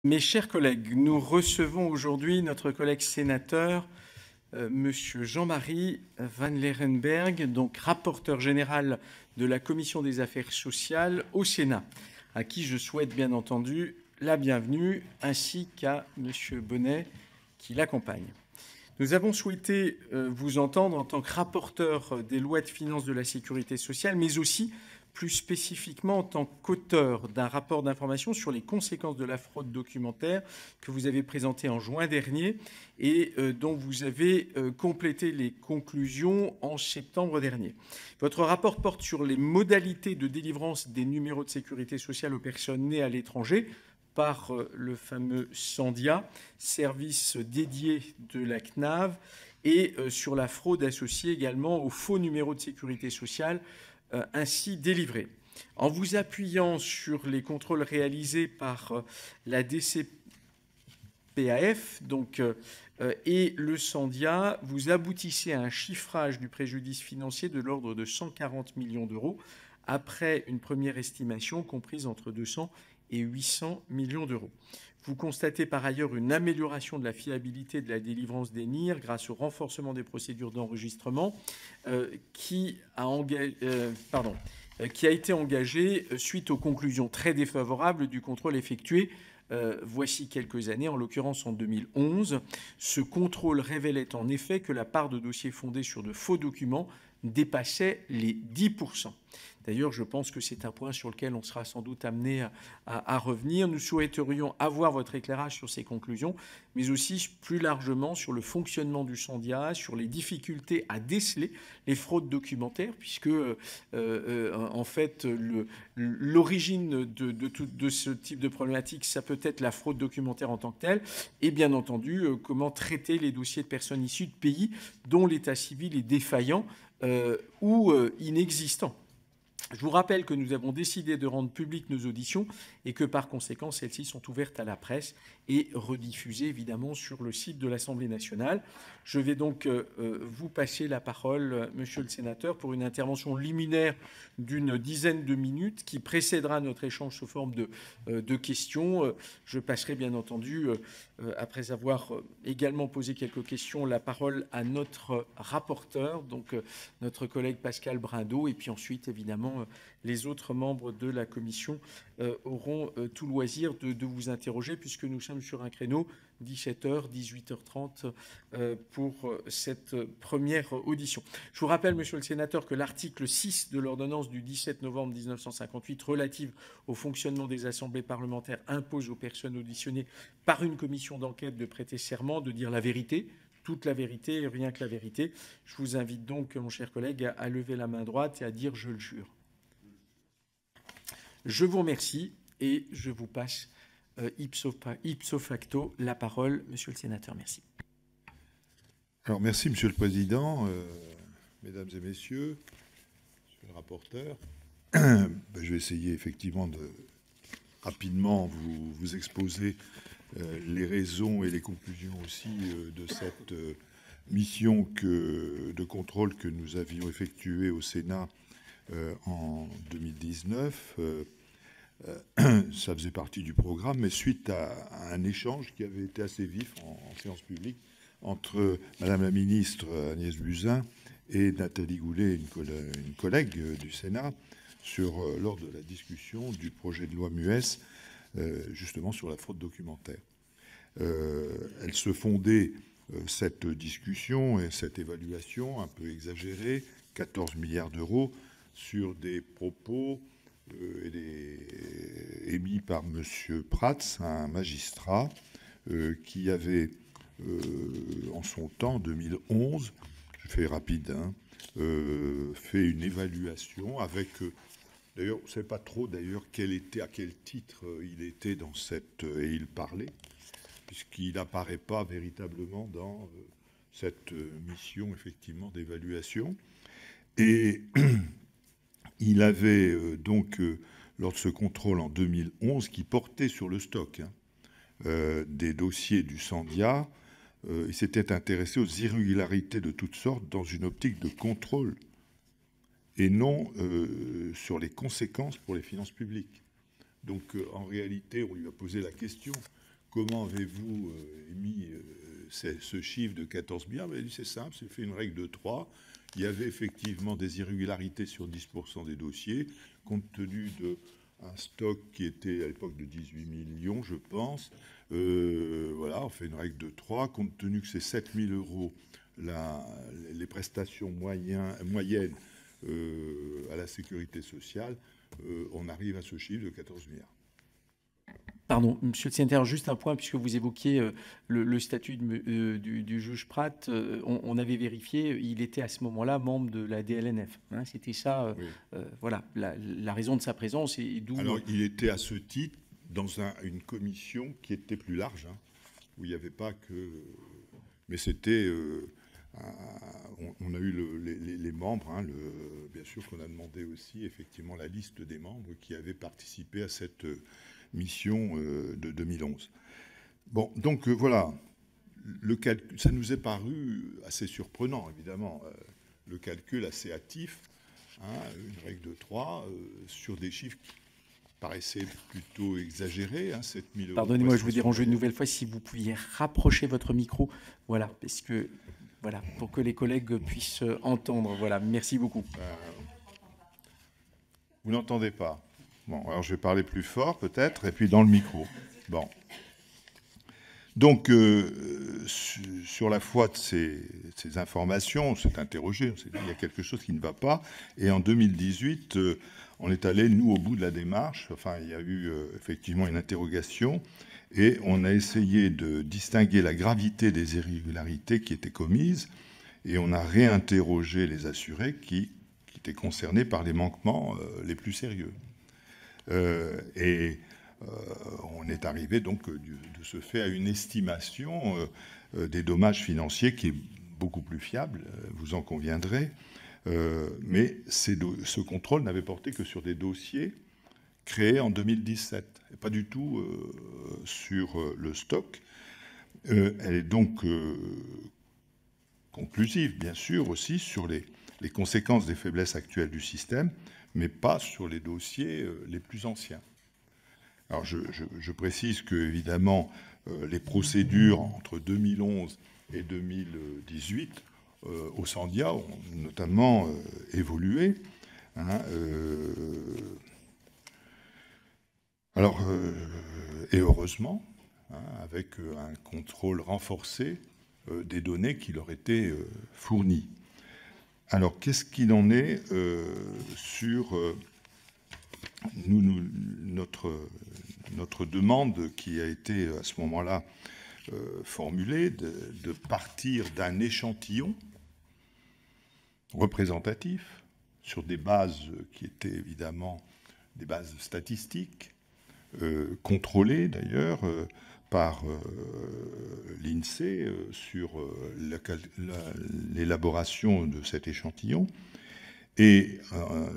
Mes chers collègues, nous recevons aujourd'hui notre collègue sénateur, Monsieur Jean-Marie Van Lerenberg, donc rapporteur général de la Commission des affaires sociales au Sénat, à qui je souhaite bien entendu la bienvenue, ainsi qu'à Monsieur Bonnet qui l'accompagne. Nous avons souhaité vous entendre en tant que rapporteur des lois de finances de la sécurité sociale, mais aussi plus spécifiquement en tant qu'auteur d'un rapport d'information sur les conséquences de la fraude documentaire que vous avez présenté en juin dernier et dont vous avez complété les conclusions en septembre dernier. Votre rapport porte sur les modalités de délivrance des numéros de sécurité sociale aux personnes nées à l'étranger par le fameux Sandia, service dédié de la CNAV, et sur la fraude associée également aux faux numéros de sécurité sociale ainsi délivrés. En vous appuyant sur les contrôles réalisés par la DCPAF et le Sandia, vous aboutissez à un chiffrage du préjudice financier de l'ordre de 140 millions d'euros, après une première estimation comprise entre 200 et 800 millions d'euros. Vous constatez par ailleurs une amélioration de la fiabilité de la délivrance des NIR grâce au renforcement des procédures d'enregistrement qui a été engagé suite aux conclusions très défavorables du contrôle effectué voici quelques années, en l'occurrence en 2011. Ce contrôle révélait en effet que la part de dossiers fondés sur de faux documents dépassait les 10%. D'ailleurs, je pense que c'est un point sur lequel on sera sans doute amené à revenir. Nous souhaiterions avoir votre éclairage sur ces conclusions, mais aussi plus largement sur le fonctionnement du Sandia, sur les difficultés à déceler les fraudes documentaires, puisque en fait, l'origine de ce type de problématique, ça peut être la fraude documentaire en tant que telle, et bien entendu, comment traiter les dossiers de personnes issues de pays dont l'état civil est défaillant ou inexistant. Je vous rappelle que nous avons décidé de rendre publiques nos auditions et que par conséquent, celles-ci sont ouvertes à la presse et rediffusées évidemment sur le site de l'Assemblée nationale. Je vais donc vous passer la parole, monsieur le sénateur, pour une intervention liminaire d'une dizaine de minutes qui précédera notre échange sous forme de questions. Je passerai bien entendu, après avoir également posé quelques questions, la parole à notre rapporteur, donc notre collègue Pascal Brindot, et puis ensuite, évidemment, les autres membres de la commission auront tout loisir de vous interroger, puisque nous sommes sur un créneau 17h, 18h30 pour cette première audition. Je vous rappelle, monsieur le sénateur, que l'article 6 de l'ordonnance du 17 novembre 1958 relative au fonctionnement des assemblées parlementaires impose aux personnes auditionnées par une commission d'enquête de prêter serment, de dire la vérité, toute la vérité et rien que la vérité. Je vous invite donc, mon cher collègue, à lever la main droite et à dire « je le jure ». Je vous remercie et je vous passe ipso facto la parole, monsieur le sénateur. Merci. Alors, merci, monsieur le président, mesdames et messieurs, monsieur le rapporteur. Je vais essayer effectivement de rapidement vous exposer les raisons et les conclusions aussi de cette mission de contrôle que nous avions effectuée au Sénat en 2019. Ça faisait partie du programme, mais suite à un échange qui avait été assez vif en séance publique entre Madame la ministre Agnès Buzyn et Nathalie Goulet, une collègue du Sénat, lors de la discussion du projet de loi MUES, justement sur la fraude documentaire. Elle se fondait, cette discussion et cette évaluation un peu exagérée, 14 milliards d'euros, sur des propos émis par M. Prats, un magistrat, qui avait, en son temps, 2011, je fais rapide, fait une évaluation avec... D'ailleurs, on ne sait pas trop d'ailleurs à quel titre il était dans cette... et il parlait, puisqu'il n'apparaît pas véritablement dans cette mission, effectivement, d'évaluation. Et... Il avait donc, lors de ce contrôle en 2011, qui portait sur le stock des dossiers du Sandia, il s'était intéressé aux irrégularités de toutes sortes dans une optique de contrôle et non sur les conséquences pour les finances publiques. Donc, en réalité, on lui a posé la question comment avez-vous émis ce chiffre de 14 milliards? C'est simple, c'est fait une règle de 3. Il y avait effectivement des irrégularités sur 10% des dossiers, compte tenu d'un stock qui était à l'époque de 18 millions, je pense. Voilà, on fait une règle de 3, compte tenu que c'est 7 000 euros les prestations moyennes à la sécurité sociale, on arrive à ce chiffre de 14 milliards. Pardon, monsieur le sénateur, juste un point, puisque vous évoquiez le statut du juge Prat. On avait vérifié, il était à ce moment-là membre de la DLNF. Hein, c'était ça, oui. Voilà, la raison de sa présence. Et d'où... Alors, il était à ce titre dans une commission qui était plus large, hein, où il n'y avait pas que... Mais c'était... on a eu les membres, hein, bien sûr qu'on a demandé aussi effectivement la liste des membres qui avaient participé à cette mission de 2011. Bon, donc voilà, ça nous est paru assez surprenant, évidemment, le calcul assez hâtif, hein, une règle de 3 sur des chiffres qui paraissaient plutôt exagérés, hein, 7 000 euros. Pardonnez-moi, je vous dérange une nouvelle fois, si vous pouviez rapprocher votre micro, voilà, parce que... Voilà, pour que les collègues puissent entendre. Voilà, merci beaucoup. Vous n'entendez pas? Bon, alors je vais parler plus fort peut-être, et puis dans le micro. Bon. Donc, sur la foi de ces informations, on s'est interrogé, on s'est dit il y a quelque chose qui ne va pas. Et en 2018, on est allé, nous, au bout de la démarche. Enfin, il y a eu effectivement une interrogation. Et on a essayé de distinguer la gravité des irrégularités qui étaient commises, et on a réinterrogé les assurés qui étaient concernés par les manquements les plus sérieux. On est arrivé donc de ce fait à une estimation des dommages financiers qui est beaucoup plus fiable, vous en conviendrez, mais ce contrôle n'avait porté que sur des dossiers créé en 2017, et pas du tout sur le stock. Elle est donc conclusive, bien sûr, aussi sur les conséquences des faiblesses actuelles du système, mais pas sur les dossiers les plus anciens. Alors je précise que, évidemment, les procédures entre 2011 et 2018 au Sandia ont notamment évolué. Hein, Alors, et heureusement, hein, avec un contrôle renforcé des données qui leur étaient fournies. Alors, qu'est-ce qu'il en est sur notre demande qui a été à ce moment-là formulée de partir d'un échantillon représentatif sur des bases qui étaient évidemment des bases statistiques, contrôlé d'ailleurs par l'INSEE sur l'élaboration de cet échantillon. Et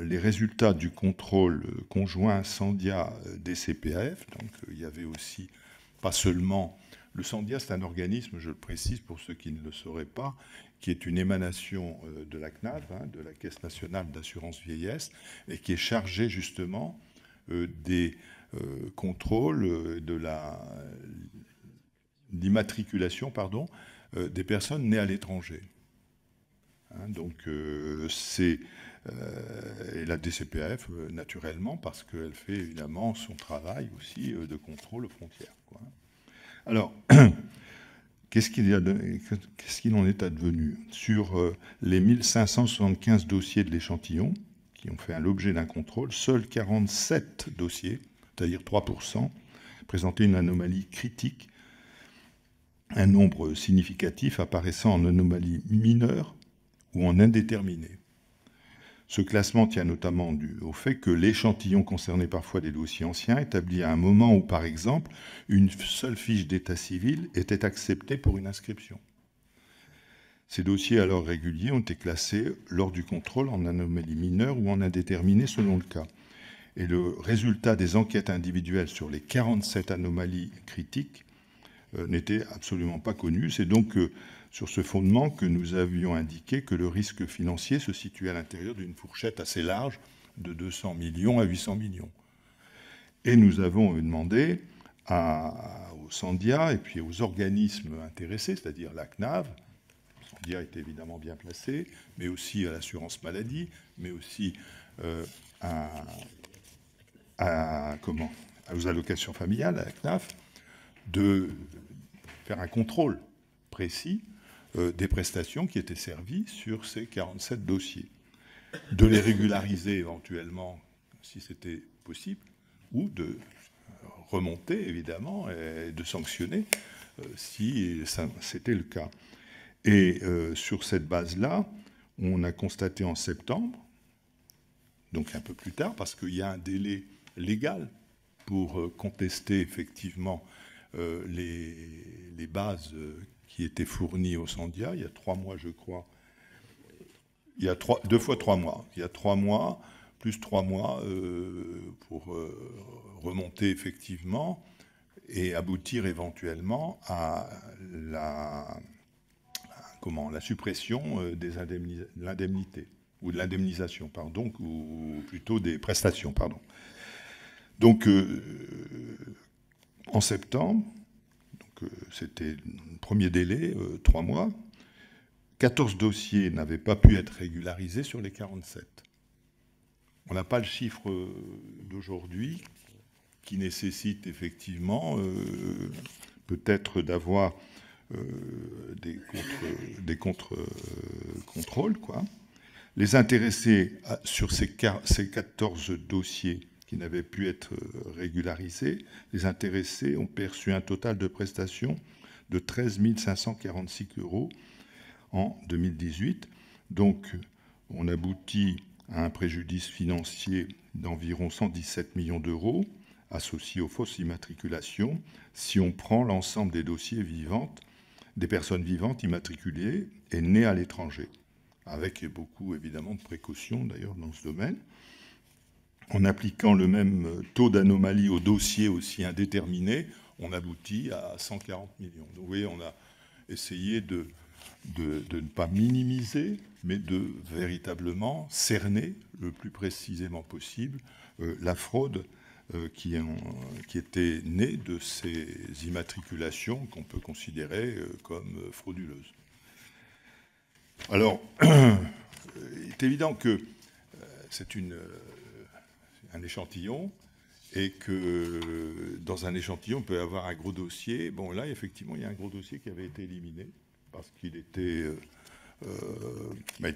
les résultats du contrôle conjoint Sandia-DCPAF, donc il y avait aussi, pas seulement, le Sandia c'est un organisme, je le précise pour ceux qui ne le sauraient pas, qui est une émanation de la CNAV, hein, de la Caisse nationale d'assurance vieillesse, et qui est chargé justement des contrôle de l'immatriculation des personnes nées à l'étranger. Hein, donc c'est et la DCPAF naturellement parce qu'elle fait évidemment son travail aussi de contrôle aux frontières, quoi. Alors qu'est-ce qu'il en est advenu sur les 1575 dossiers de l'échantillon qui ont fait l'objet d'un contrôle? Seuls 47 dossiers, c'est-à-dire 3%, présentaient une anomalie critique, un nombre significatif apparaissant en anomalie mineure ou en indéterminée. Ce classement tient notamment au fait que l'échantillon concernait parfois des dossiers anciens, établis à un moment où, par exemple, une seule fiche d'état civil était acceptée pour une inscription. Ces dossiers alors réguliers ont été classés lors du contrôle en anomalie mineure ou en indéterminée selon le cas. Et le résultat des enquêtes individuelles sur les 47 anomalies critiques n'était absolument pas connu. C'est donc sur ce fondement que nous avions indiqué que le risque financier se situait à l'intérieur d'une fourchette assez large de 200 millions à 800 millions. Et nous avons demandé au Sandia et puis aux organismes intéressés, c'est-à-dire la CNAV. Le Sandia est évidemment bien placé, mais aussi à l'assurance maladie, mais aussi aux allocations familiales, à la CNAF, de faire un contrôle précis des prestations qui étaient servies sur ces 47 dossiers, de les régulariser éventuellement si c'était possible, ou de remonter évidemment et de sanctionner si c'était le cas. Et sur cette base-là, on a constaté en septembre, donc un peu plus tard, parce qu'il y a un délai légal pour contester effectivement les bases qui étaient fournies au Sandia. Il y a 3 mois, je crois. Il y a 2 fois 3 mois. Il y a 3 mois, plus 3 mois pour remonter effectivement et aboutir éventuellement à la suppression de l'indemnité, ou de l'indemnisation, pardon, ou plutôt des prestations, pardon. Donc, en septembre, c'était le premier délai, 3 mois, 14 dossiers n'avaient pas pu être régularisés sur les 47. On n'a pas le chiffre d'aujourd'hui qui nécessite effectivement peut-être d'avoir des contre-contrôles, quoi. Les intéressés sur ces 14 dossiers qui n'avaient pu être régularisés, les intéressés ont perçu un total de prestations de 13 546 € en 2018. Donc, on aboutit à un préjudice financier d'environ 117 millions d'euros associés aux fausses immatriculations si on prend l'ensemble des dossiers des personnes vivantes immatriculées et nées à l'étranger, avec beaucoup évidemment de précautions d'ailleurs dans ce domaine. En appliquant le même taux d'anomalie aux dossiers aussi indéterminés, on aboutit à 140 millions. Donc vous voyez, on a essayé de ne pas minimiser, mais de véritablement cerner le plus précisément possible la fraude qui était née de ces immatriculations qu'on peut considérer comme frauduleuses. Alors, il est évident que c'est un échantillon, et que dans un échantillon, on peut avoir un gros dossier. Bon, là, effectivement, il y a un gros dossier qui avait été éliminé parce qu'il était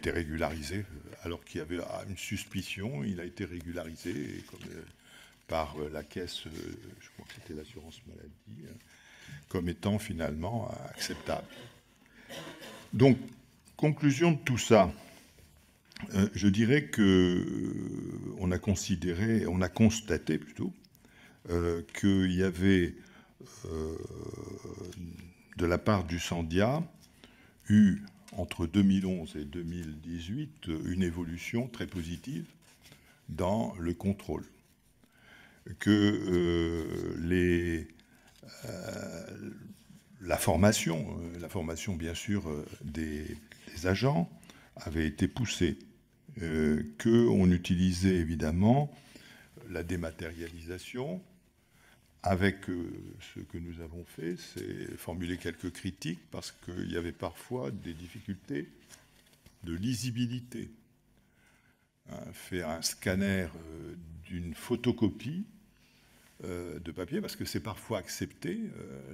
régularisé, alors qu'il y avait une suspicion. Il a été régularisé par la caisse, je crois que c'était l'assurance maladie, comme étant finalement acceptable. Donc, conclusion de tout ça, je dirais qu'on a constaté plutôt qu'il y avait de la part du Sandia eu entre 2011 et 2018 une évolution très positive dans le contrôle, que la formation bien sûr des agents avait été poussée, qu'on utilisait évidemment la dématérialisation. Avec ce que nous avons fait, c'est formuler quelques critiques parce qu'il y avait parfois des difficultés de lisibilité. Faire un scanner d'une photocopie de papier, parce que c'est parfois accepté,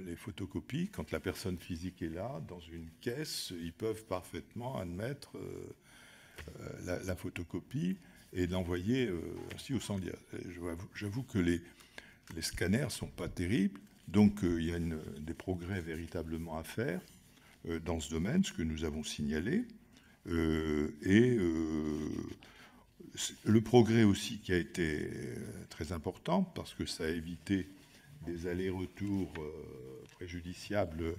les photocopies, quand la personne physique est là, dans une caisse, ils peuvent parfaitement admettre la photocopie et l'envoyer ainsi au Sandia. J'avoue que les scanners ne sont pas terribles, donc il y a des progrès véritablement à faire dans ce domaine, ce que nous avons signalé. Le progrès aussi qui a été très important, parce que ça a évité des allers-retours préjudiciables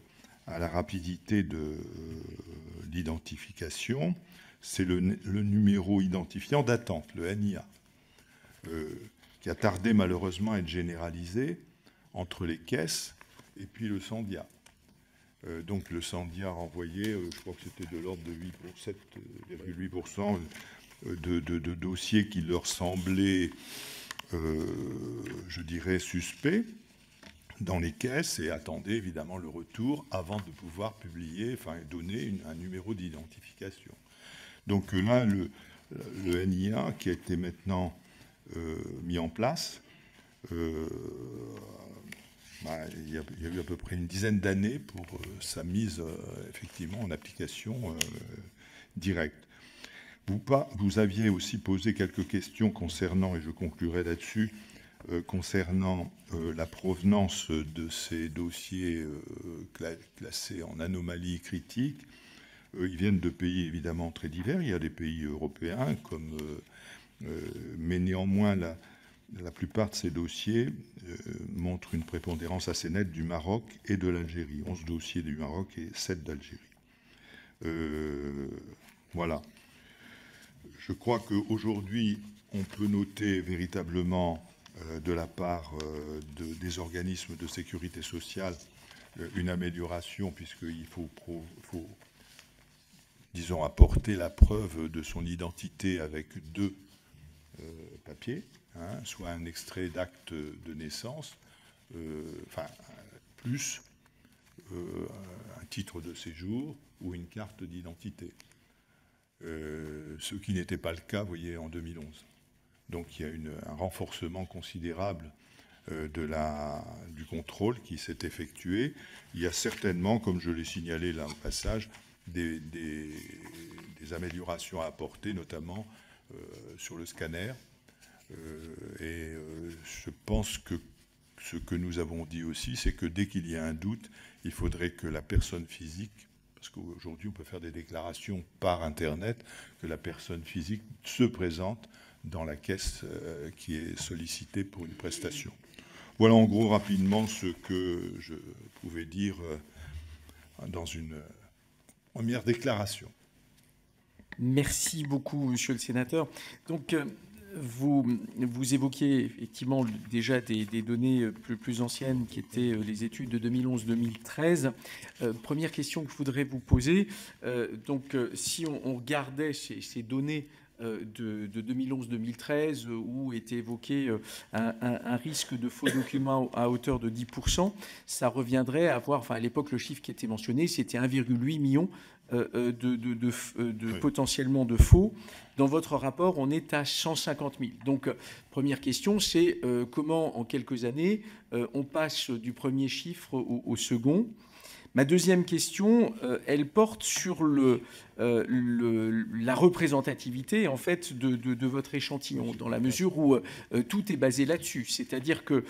à la rapidité de l'identification, c'est le numéro identifiant d'attente, le NIA, qui a tardé malheureusement à être généralisé entre les caisses et puis le Sandia. Donc le Sandia a renvoyé, je crois que c'était de l'ordre de 7,8% de dossiers qui leur semblaient, je dirais, suspects. dans les caisses et attendaient évidemment le retour avant de pouvoir publier, enfin donner un numéro d'identification. Donc là, le NIA qui a été maintenant mis en place, il y a eu à peu près une dizaine d'années pour sa mise effectivement en application directe. Vous aviez aussi posé quelques questions concernant, et je conclurai là-dessus, concernant la provenance de ces dossiers classés en anomalie critique. Ils viennent de pays évidemment très divers. Il y a des pays européens, mais néanmoins la plupart de ces dossiers montrent une prépondérance assez nette du Maroc et de l'Algérie. 11 dossiers du Maroc et 7 d'Algérie. Voilà. Je crois qu'aujourd'hui, on peut noter véritablement de la part des organismes de sécurité sociale une amélioration, puisqu'il faut disons, apporter la preuve de son identité avec 2 papiers, soit un extrait d'acte de naissance, plus un titre de séjour ou une carte d'identité. Ce qui n'était pas le cas, vous voyez, en 2011. Donc il y a un renforcement considérable du contrôle qui s'est effectué. Il y a certainement, comme je l'ai signalé là au passage, des améliorations à apporter, notamment sur le scanner. Je pense que ce que nous avons dit aussi, c'est que dès qu'il y a un doute, il faudrait que la personne physique, parce qu'aujourd'hui on peut faire des déclarations par Internet, que la personne physique se présente dans la caisse qui est sollicitée pour une prestation. Voilà en gros rapidement ce que je pouvais dire dans une première déclaration. Merci beaucoup, Monsieur le Sénateur. Donc, vous évoquiez effectivement déjà des données plus anciennes qui étaient les études de 2011-2013. Première question que je voudrais vous poser. Donc, si on regardait ces données de 2011-2013 où était évoqué un risque de faux documents à hauteur de 10%, ça reviendrait à avoir, enfin à l'époque le chiffre qui était mentionné, c'était 1,8 million de potentiellement de faux. Dans votre rapport, on est à 150 000. Donc, première question, c'est comment, en quelques années, on passe du premier chiffre au second. Ma deuxième question, elle porte sur la représentativité en fait de votre échantillon, dans la mesure où tout est basé là-dessus. C'est-à-dire que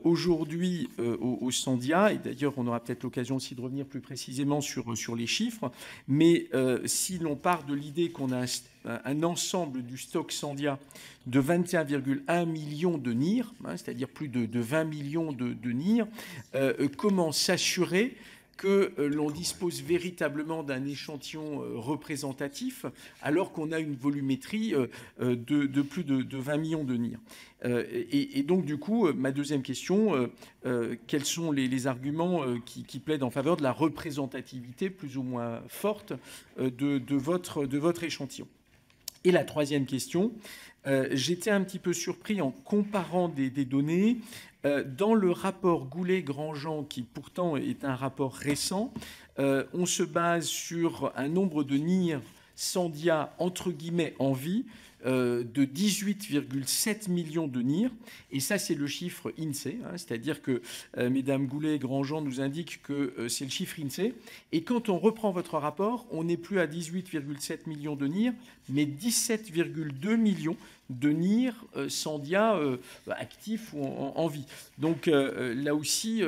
aujourd'hui au Sandia, et d'ailleurs on aura peut-être l'occasion aussi de revenir plus précisément sur les chiffres, mais si l'on part de l'idée qu'on a un ensemble du stock Sandia de 21,1 millions de NIR, c'est-à-dire plus de 20 millions de NIR, comment s'assurer que l'on dispose véritablement d'un échantillon représentatif alors qu'on a une volumétrie de plus de 20 millions de NIR. Et donc, du coup, ma deuxième question, quels sont les arguments qui plaident en faveur de la représentativité plus ou moins forte de votre échantillon? Et la troisième question, j'étais un petit peu surpris en comparant des données. Dans le rapport Goulet-Grandjean, qui pourtant est un rapport récent, on se base sur un nombre de NIR Sandia, entre guillemets, en vie, de 18,7 millions de NIR. Et ça, c'est le chiffre INSEE. C'est-à-dire que Mesdames Goulet et Grandjean nous indiquent que c'est le chiffre INSEE. Et quand on reprend votre rapport, on n'est plus à 18,7 millions de NIR, mais 17,2 millions de NIR Sandia actifs ou en vie. Donc là aussi,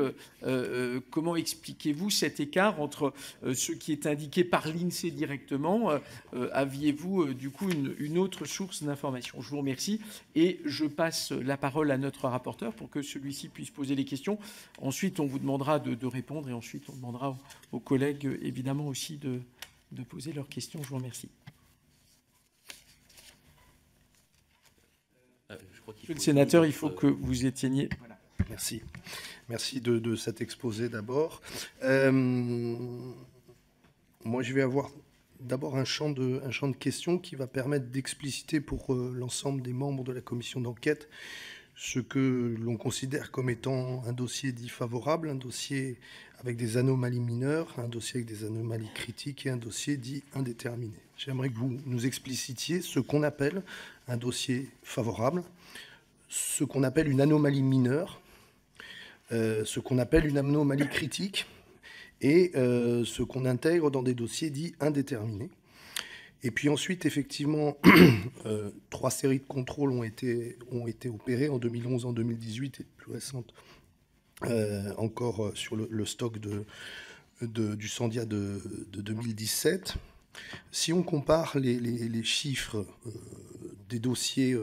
comment expliquez-vous cet écart entre ce qui est indiqué par l'INSEE directement? Aviez-vous du coup une autre source d'information? Je vous remercie et je passe la parole à notre rapporteur pour que celui-ci puisse poser les questions. Ensuite, on vous demandera de répondre et ensuite on demandera aux collègues évidemment aussi de poser leurs questions. Je vous remercie. Monsieur le sénateur, il faut que vous éteigniez. Voilà. Merci. Merci de cet exposé d'abord. Moi, je vais avoir d'abord un champ de questions qui va permettre d'expliciter pour l'ensemble des membres de la commission d'enquête ce que l'on considère comme étant un dossier dit favorable, un dossier avec des anomalies mineures, un dossier avec des anomalies critiques et un dossier dit indéterminé. J'aimerais que vous nous explicitiez ce qu'on appelle un dossier favorable, ce qu'on appelle une anomalie mineure, ce qu'on appelle une anomalie critique et ce qu'on intègre dans des dossiers dits indéterminés. Et puis ensuite, effectivement, 3 séries de contrôles ont été opérées en 2011, en 2018 et plus récentes encore sur le stock du Sandia de 2017. Si on compare les chiffres des dossiers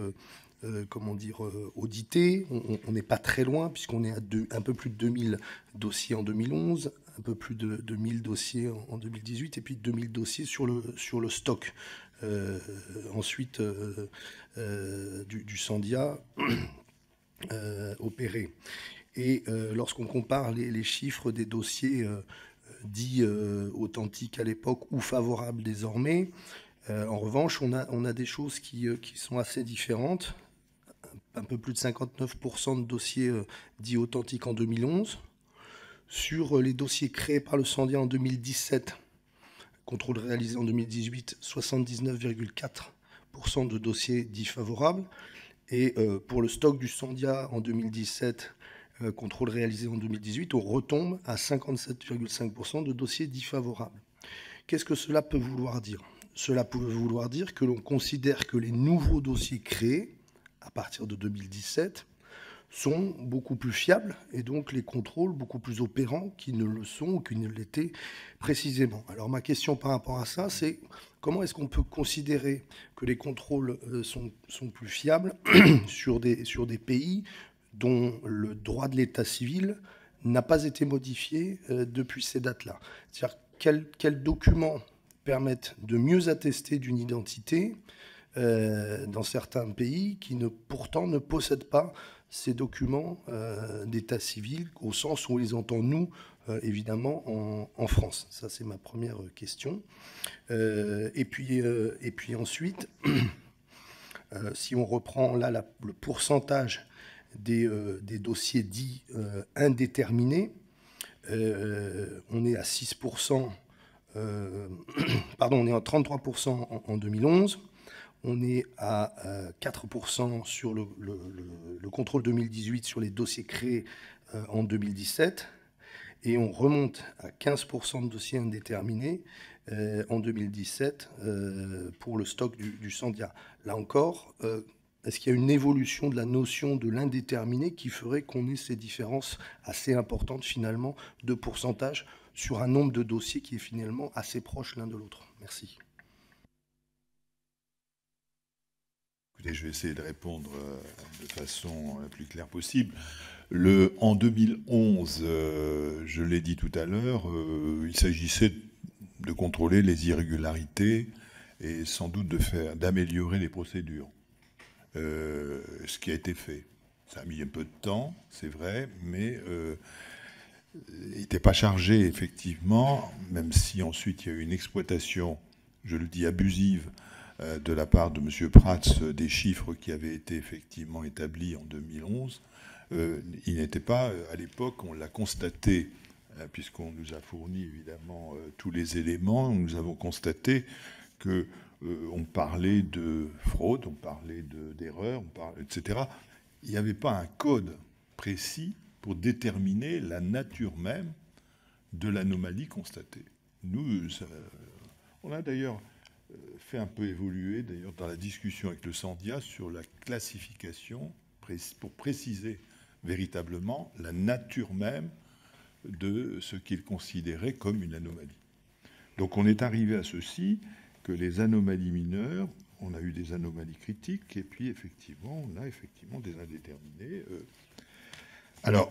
audités, on n'est pas très loin, puisqu'on est à un peu plus de 2000 dossiers en 2011, un peu plus de 2000 dossiers en 2018, et puis 2000 dossiers sur le stock. Ensuite, du Sandia opéré. Et lorsqu'on compare les chiffres des dossiers dits authentiques à l'époque ou favorables désormais, en revanche, on a des choses qui sont assez différentes. Un peu plus de 59% de dossiers dits authentiques en 2011. Sur les dossiers créés par le Sandia en 2017, contrôle réalisé en 2018, 79,4% de dossiers dits favorables. Et pour le stock du Sandia en 2017, contrôle réalisé en 2018, on retombe à 57,5% de dossiers dits favorables. Qu'est-ce que cela peut vouloir dire? Cela peut vouloir dire que l'on considère que les nouveaux dossiers créés, à partir de 2017, sont beaucoup plus fiables et donc les contrôles beaucoup plus opérants qu'ils ne le sont ou qu'ils ne l'étaient précisément. Alors ma question par rapport à ça, c'est comment est-ce qu'on peut considérer que les contrôles sont plus fiables sur des pays dont le droit de l'état civil n'a pas été modifié depuis ces dates-là? C'est-à-dire quels documents permettent de mieux attester d'une identité dans certains pays qui pourtant ne possèdent pas ces documents d'état civil au sens où on les entend, nous, évidemment, en France. Ça, c'est ma première question. Et puis ensuite, si on reprend là le pourcentage des dossiers dits indéterminés, on est à 6%, pardon, on est à 33% en 2011. On est à 4% sur le contrôle 2018 sur les dossiers créés en 2017. Et on remonte à 15% de dossiers indéterminés en 2017 pour le stock du Sandia. Là encore, est-ce qu'il y a une évolution de la notion de l'indéterminé qui ferait qu'on ait ces différences assez importantes finalement de pourcentage sur un nombre de dossiers qui est finalement assez proche l'un de l'autre? Merci. Écoutez, je vais essayer de répondre de façon la plus claire possible. En 2011, je l'ai dit tout à l'heure, il s'agissait de contrôler les irrégularités et sans doute d'améliorer les procédures. Ce qui a été fait. Ça a mis un peu de temps, c'est vrai, mais il n'était pas chargé, effectivement, même si ensuite il y a eu une exploitation, je le dis, abusive, de la part de M. Prats des chiffres qui avaient été effectivement établis en 2011. Il n'était pas, à l'époque, on l'a constaté, puisqu'on nous a fourni évidemment tous les éléments, nous avons constaté qu'on parlait de fraude, on parlait d'erreur, etc. Il n'y avait pas un code précis pour déterminer la nature même de l'anomalie constatée. Nous, on a d'ailleurs fait un peu évoluer, d'ailleurs, dans la discussion avec le Sandia sur la classification pour préciser véritablement la nature même de ce qu'il considérait comme une anomalie. Donc on est arrivé à ceci, que les anomalies mineures, on a eu des anomalies critiques, et puis effectivement, on a effectivement des indéterminés. Alors,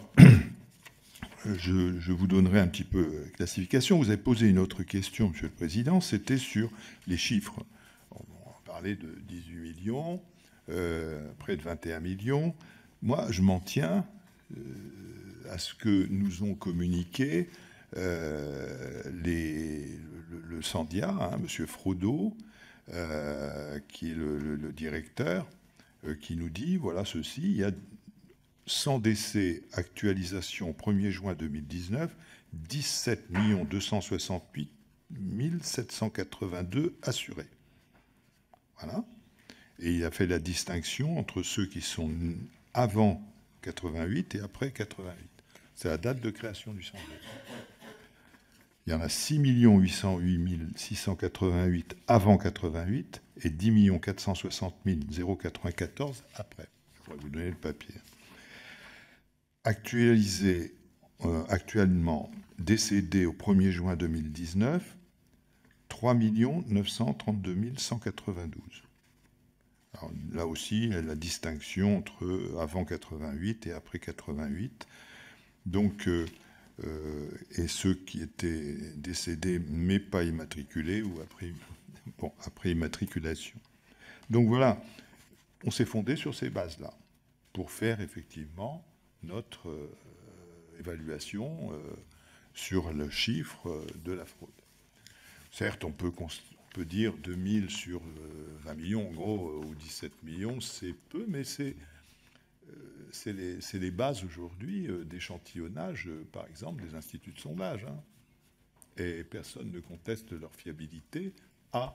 je vous donnerai un petit peu classification. Vous avez posé une autre question, Monsieur le Président, c'était sur les chiffres. On parlait de 18 millions, près de 21 millions. Moi, je m'en tiens à ce que nous ont communiqué le Sandia, hein, M. Frodo, qui est le directeur, qui nous dit, voilà ceci, il y a sans décès, actualisation 1er juin 2019, 17 268 782 assurés. Voilà. Et il a fait la distinction entre ceux qui sont avant 88 et après 88. C'est la date de création du Sandia. Il y en a 6 808 688 avant 88 et 10 460 094 après. Je pourrais vous donner le papier. Actualisé, actuellement décédé au 1er juin 2019, 3 932 192. Alors, là aussi, la distinction entre avant 88 et après 88. Donc, et ceux qui étaient décédés mais pas immatriculés ou après immatriculation. Donc voilà, on s'est fondé sur ces bases-là pour faire effectivement notre évaluation sur le chiffre de la fraude. Certes, on peut dire 2000 sur 20 millions, en gros, ou 17 millions, c'est peu, mais c'est les bases aujourd'hui d'échantillonnage, par exemple, des instituts de sondage. Hein. Et personne ne conteste leur fiabilité à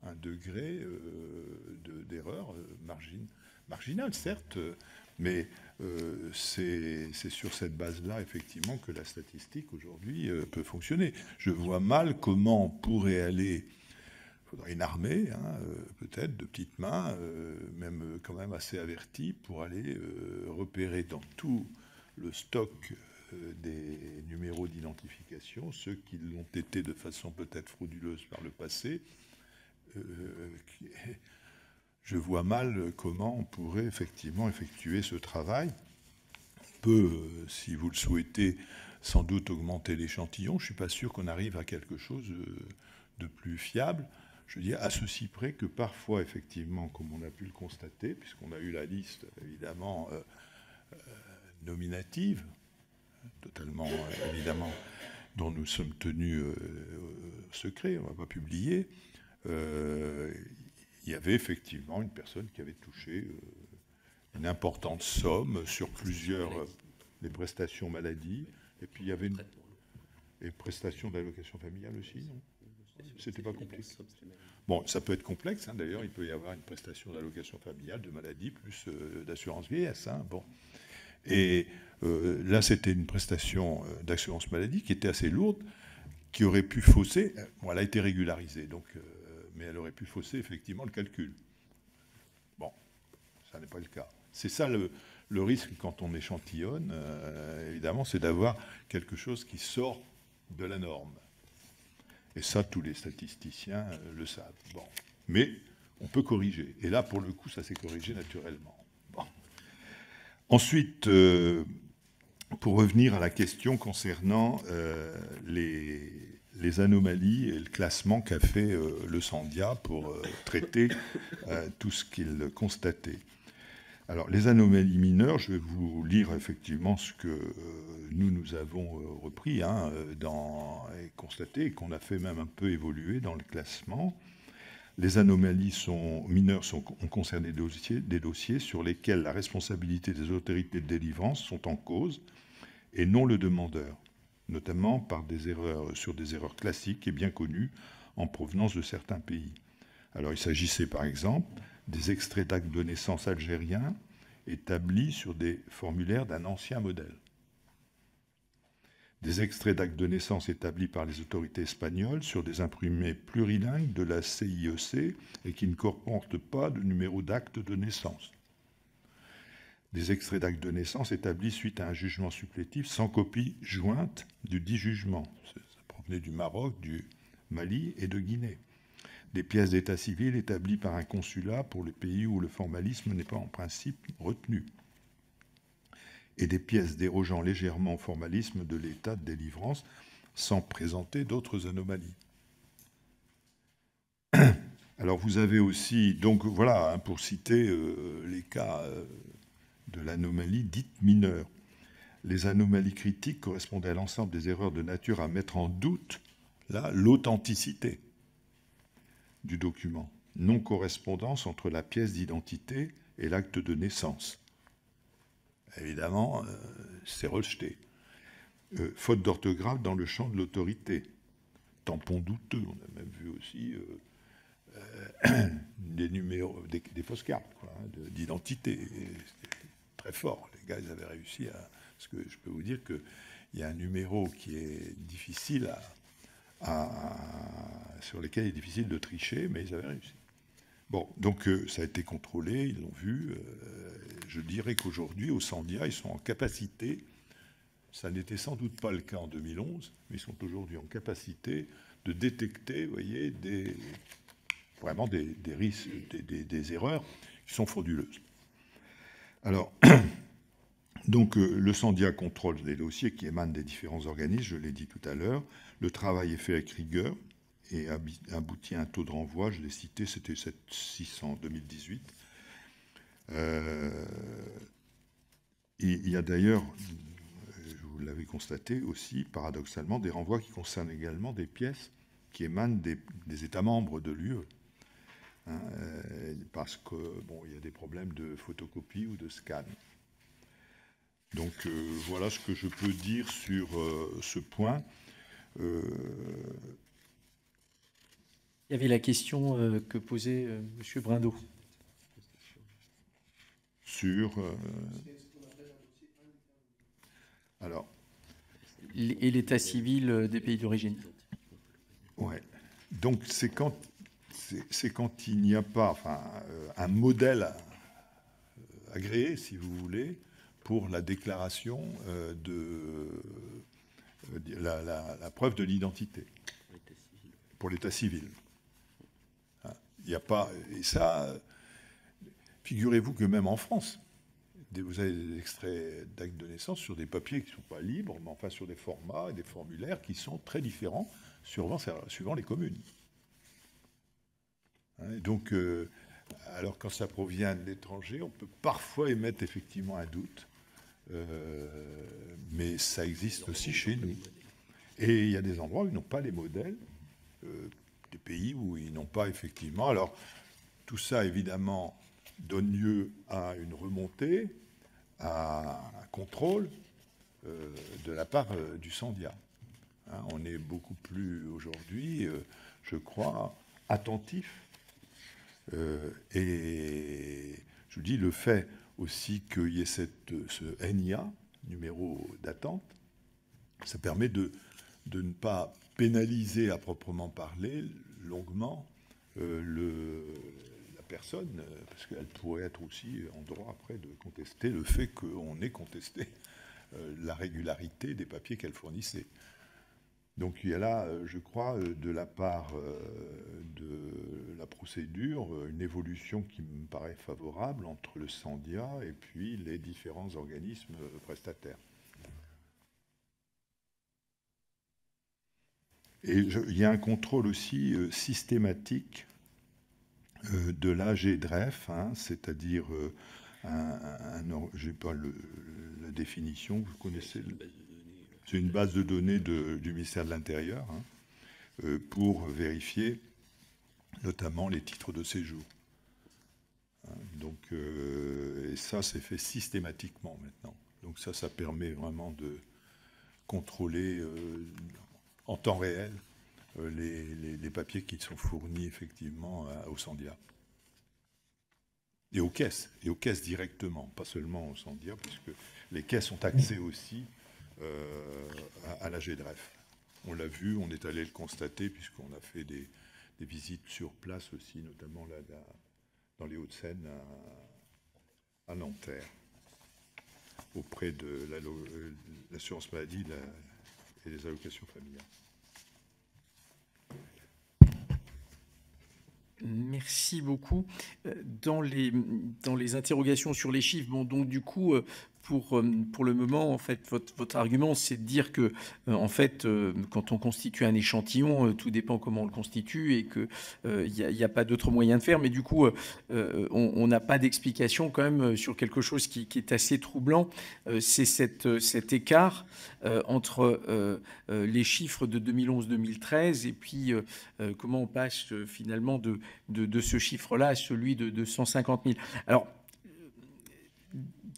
un degré d'erreur marginal, certes, mais c'est sur cette base-là, effectivement, que la statistique, aujourd'hui, peut fonctionner. Je vois mal comment on pourrait aller... Il faudrait une armée, hein, peut-être, de petites mains, même quand même assez averties, pour aller repérer dans tout le stock des numéros d'identification, ceux qui l'ont été de façon peut-être frauduleuse par le passé. Je vois mal comment on pourrait effectivement effectuer ce travail. On peut, si vous le souhaitez, sans doute augmenter l'échantillon. Je ne suis pas sûr qu'on arrive à quelque chose de plus fiable. Je veux dire, à ceci près que parfois, effectivement, comme on a pu le constater, puisqu'on a eu la liste, évidemment, nominative, totalement, évidemment, dont nous sommes tenus secret, on ne va pas publier, il y avait effectivement une personne qui avait touché une importante somme sur plusieurs des prestations maladie, et puis il y avait une prestation d'allocation familiale aussi, non ? C'était pas complexe. Bon, ça peut être complexe, hein, d'ailleurs, il peut y avoir une prestation d'allocation familiale, de maladie, plus d'assurance vieillesse. Hein, bon. Et là, c'était une prestation d'assurance maladie qui était assez lourde, qui aurait pu fausser. Bon, elle a été régularisée, donc, mais elle aurait pu fausser effectivement le calcul. Bon, ça n'est pas le cas. C'est ça le risque quand on échantillonne, évidemment, c'est d'avoir quelque chose qui sort de la norme. Et ça, tous les statisticiens le savent. Bon. Mais on peut corriger. Et là, pour le coup, ça s'est corrigé naturellement. Bon. Ensuite, pour revenir à la question concernant les anomalies et le classement qu'a fait le Sandia pour traiter tout ce qu'il constatait. Alors, les anomalies mineures, je vais vous lire effectivement ce que nous avons repris et constaté, et qu'on a fait même un peu évoluer dans le classement. Les anomalies mineures ont concerné des dossiers sur lesquels la responsabilité des autorités de délivrance sont en cause et non le demandeur, notamment sur des erreurs classiques et bien connues en provenance de certains pays. Alors, il s'agissait par exemple des extraits d'actes de naissance algériens établis sur des formulaires d'un ancien modèle. Des extraits d'actes de naissance établis par les autorités espagnoles sur des imprimés plurilingues de la CIEC et qui ne comportent pas de numéro d'acte de naissance. Des extraits d'actes de naissance établis suite à un jugement supplétif sans copie jointe du dit jugement. Ça provenait du Maroc, du Mali et de Guinée. Des pièces d'état civil établies par un consulat pour les pays où le formalisme n'est pas en principe retenu. Et des pièces dérogeant légèrement au formalisme de l'état de délivrance sans présenter d'autres anomalies. Alors vous avez aussi, donc voilà, pour citer les cas de l'anomalie dite mineure. Les anomalies critiques correspondaient à l'ensemble des erreurs de nature à mettre en doute l'authenticité du document, non-correspondance entre la pièce d'identité et l'acte de naissance. Évidemment, c'est rejeté. Faute d'orthographe dans le champ de l'autorité. Tampon douteux, on a même vu aussi des numéros, des fausses cartes d'identité. Très fort. Les gars, ils avaient réussi à... Parce que je peux vous dire qu'il y a un numéro qui est difficile sur lequel il est difficile de tricher, mais ils avaient réussi. Bon, donc ça a été contrôlé, ils l'ont vu. Je dirais qu'aujourd'hui, au Sandia, ils sont en capacité, ça n'était sans doute pas le cas en 2011, mais ils sont aujourd'hui en capacité de détecter, vous voyez, vraiment des risques, des erreurs qui sont frauduleuses. Alors, donc le Sandia contrôle les dossiers qui émanent des différents organismes, je l'ai dit tout à l'heure. Le travail est fait avec rigueur et aboutit à un taux de renvoi, je l'ai cité, c'était 600 en 2018. Il y a d'ailleurs, vous l'avez constaté aussi, paradoxalement, des renvois qui concernent également des pièces qui émanent des États membres de l'UE. Parce que, bon, il y a des problèmes de photocopie ou de scan. Donc, voilà ce que je peux dire sur ce point. Il y avait la question que posait M. Brindeau. Sur... alors... Et l'état civil des pays d'origine. Ouais. Donc, c'est quand il n'y a pas un modèle agréé, si vous voulez, pour la déclaration la preuve de l'identité pour l'état civil. Il n'y a pas... Et ça, figurez-vous que même en France, vous avez des extraits d'actes de naissance sur des papiers qui ne sont pas libres, mais enfin sur des formats et des formulaires qui sont très différents suivant les communes. Donc, alors quand ça provient de l'étranger, on peut parfois émettre effectivement un doute, mais ça existe aussi chez nous. Et il y a des endroits où ils n'ont pas les modèles, des pays où ils n'ont pas effectivement. Alors, tout ça, évidemment, donne lieu à une remontée, à un contrôle de la part du Sandia. On est beaucoup plus aujourd'hui, je crois, attentif. Et je vous dis, le fait aussi qu'il y ait ce NIA, numéro d'attente, ça permet de ne pas pénaliser à proprement parler longuement la personne, parce qu'elle pourrait être aussi en droit après de contester le fait qu'on ait contesté la régularité des papiers qu'elle fournissait. Donc il y a là, je crois, de la part de la procédure, une évolution qui me paraît favorable entre le Sandia et puis les différents organismes prestataires. Et il y a un contrôle aussi systématique de l'AGDREF, c'est-à-dire, je n'ai pas la définition, vous connaissez. C'est une base de données du ministère de l'Intérieur pour vérifier notamment les titres de séjour. Donc, et ça, c'est fait systématiquement maintenant. Donc ça permet vraiment de contrôler en temps réel les papiers qui sont fournis effectivement au Sandia. Et aux caisses directement, pas seulement au Sandia, puisque les caisses ont accès aussi à la GDREF. On l'a vu, on est allé le constater, puisqu'on a fait des visites sur place aussi, notamment là, dans les Hauts-de-Seine, à Nanterre, auprès de l'assurance maladie et des allocations familiales. Merci beaucoup. Dans les interrogations sur les chiffres, bon, donc du coup, pour le moment, en fait, votre argument, c'est de dire que, en fait, quand on constitue un échantillon, tout dépend comment on le constitue et qu'il n'y a pas d'autre moyen de faire. Mais du coup, on n'a pas d'explication quand même sur quelque chose qui est assez troublant. C'est cet écart entre les chiffres de 2011-2013 et puis comment on passe finalement de ce chiffre-là à celui de 150 000. Alors,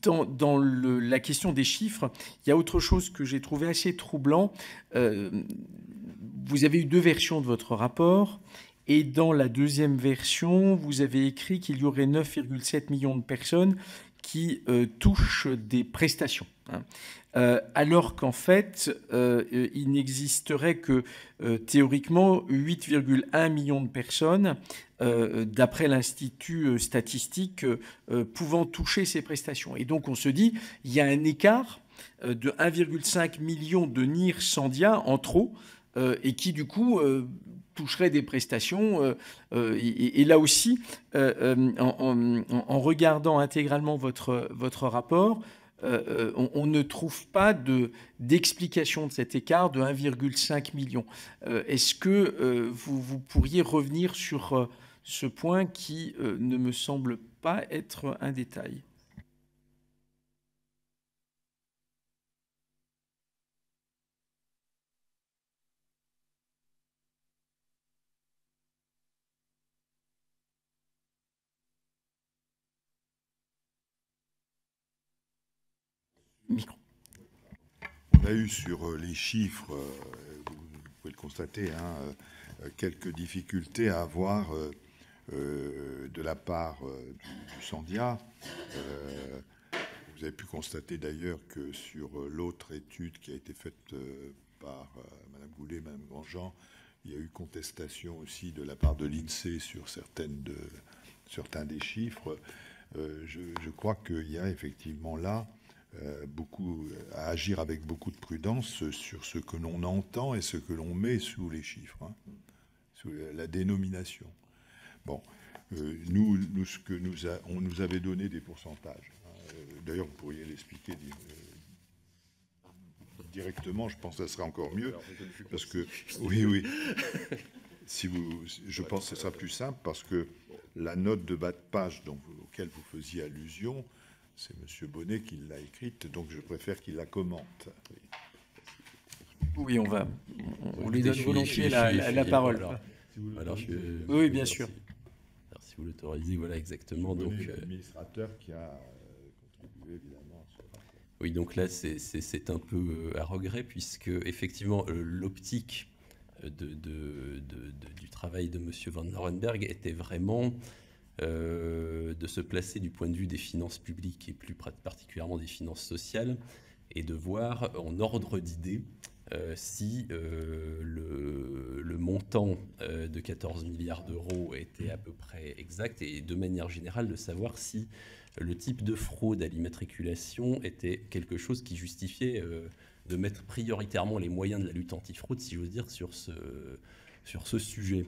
dans la question des chiffres, il y a autre chose que j'ai trouvé assez troublant. Vous avez eu 2 versions de votre rapport, et dans la deuxième version, vous avez écrit qu'il y aurait 9,7 millions de personnes qui touchent des prestations, hein. Alors qu'en fait, il n'existerait que théoriquement 8,1 millions de personnes, d'après l'Institut statistique, pouvant toucher ces prestations. Et donc on se dit, il y a un écart de 1,5 million de NIR Sandia en trop, et qui du coup toucherait des prestations. Et là aussi, en regardant intégralement votre rapport, on ne trouve pas d'explication de cet écart de 1,5 million. Est-ce que vous pourriez revenir sur ce point qui ne me semble pas être un détail? Micro. On a eu sur les chiffres, vous pouvez le constater, hein, quelques difficultés à avoir de la part du Sandia. Vous avez pu constater d'ailleurs que sur l'autre étude qui a été faite par Mme Goulet, Mme Grandjean, il y a eu contestation aussi de la part de l'INSEE sur certains des chiffres. Je crois qu'il y a effectivement là beaucoup à agir avec beaucoup de prudence sur ce que l'on entend et ce que l'on met sous les chiffres, hein, sous la dénomination. Bon, on nous avait donné des pourcentages. D'ailleurs, vous pourriez l'expliquer directement. Je pense que ça sera encore mieux, parce que oui, je pense que ce sera plus simple, parce que la note de bas de page auquel vous faisiez allusion, c'est M. Bonnet qui l'a écrite, donc je préfère qu'il la commente. Oui, on lui donne volontiers la parole. Oui, bien sûr. Alors, si vous l'autorisez, voilà, exactement. Donc, donc, l'administrateur qui a contribué évidemment à ce rapport. Oui, donc là, c'est un peu à regret, puisque effectivement, l'optique du travail de M. Van Laurenberg était vraiment de se placer du point de vue des finances publiques et plus particulièrement des finances sociales, et de voir en ordre d'idée si le montant de 14 milliards d'euros était à peu près exact, et de manière générale de savoir si le type de fraude à l'immatriculation était quelque chose qui justifiait de mettre prioritairement les moyens de la lutte antifraude, si j'ose dire, sur ce sujet.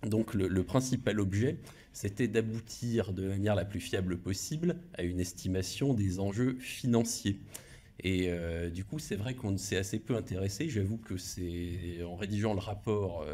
Donc le principal objet, c'était d'aboutir de manière la plus fiable possible à une estimation des enjeux financiers. Et du coup, c'est vrai qu'on s'est assez peu intéressé. J'avoue que c'est, en rédigeant le rapport,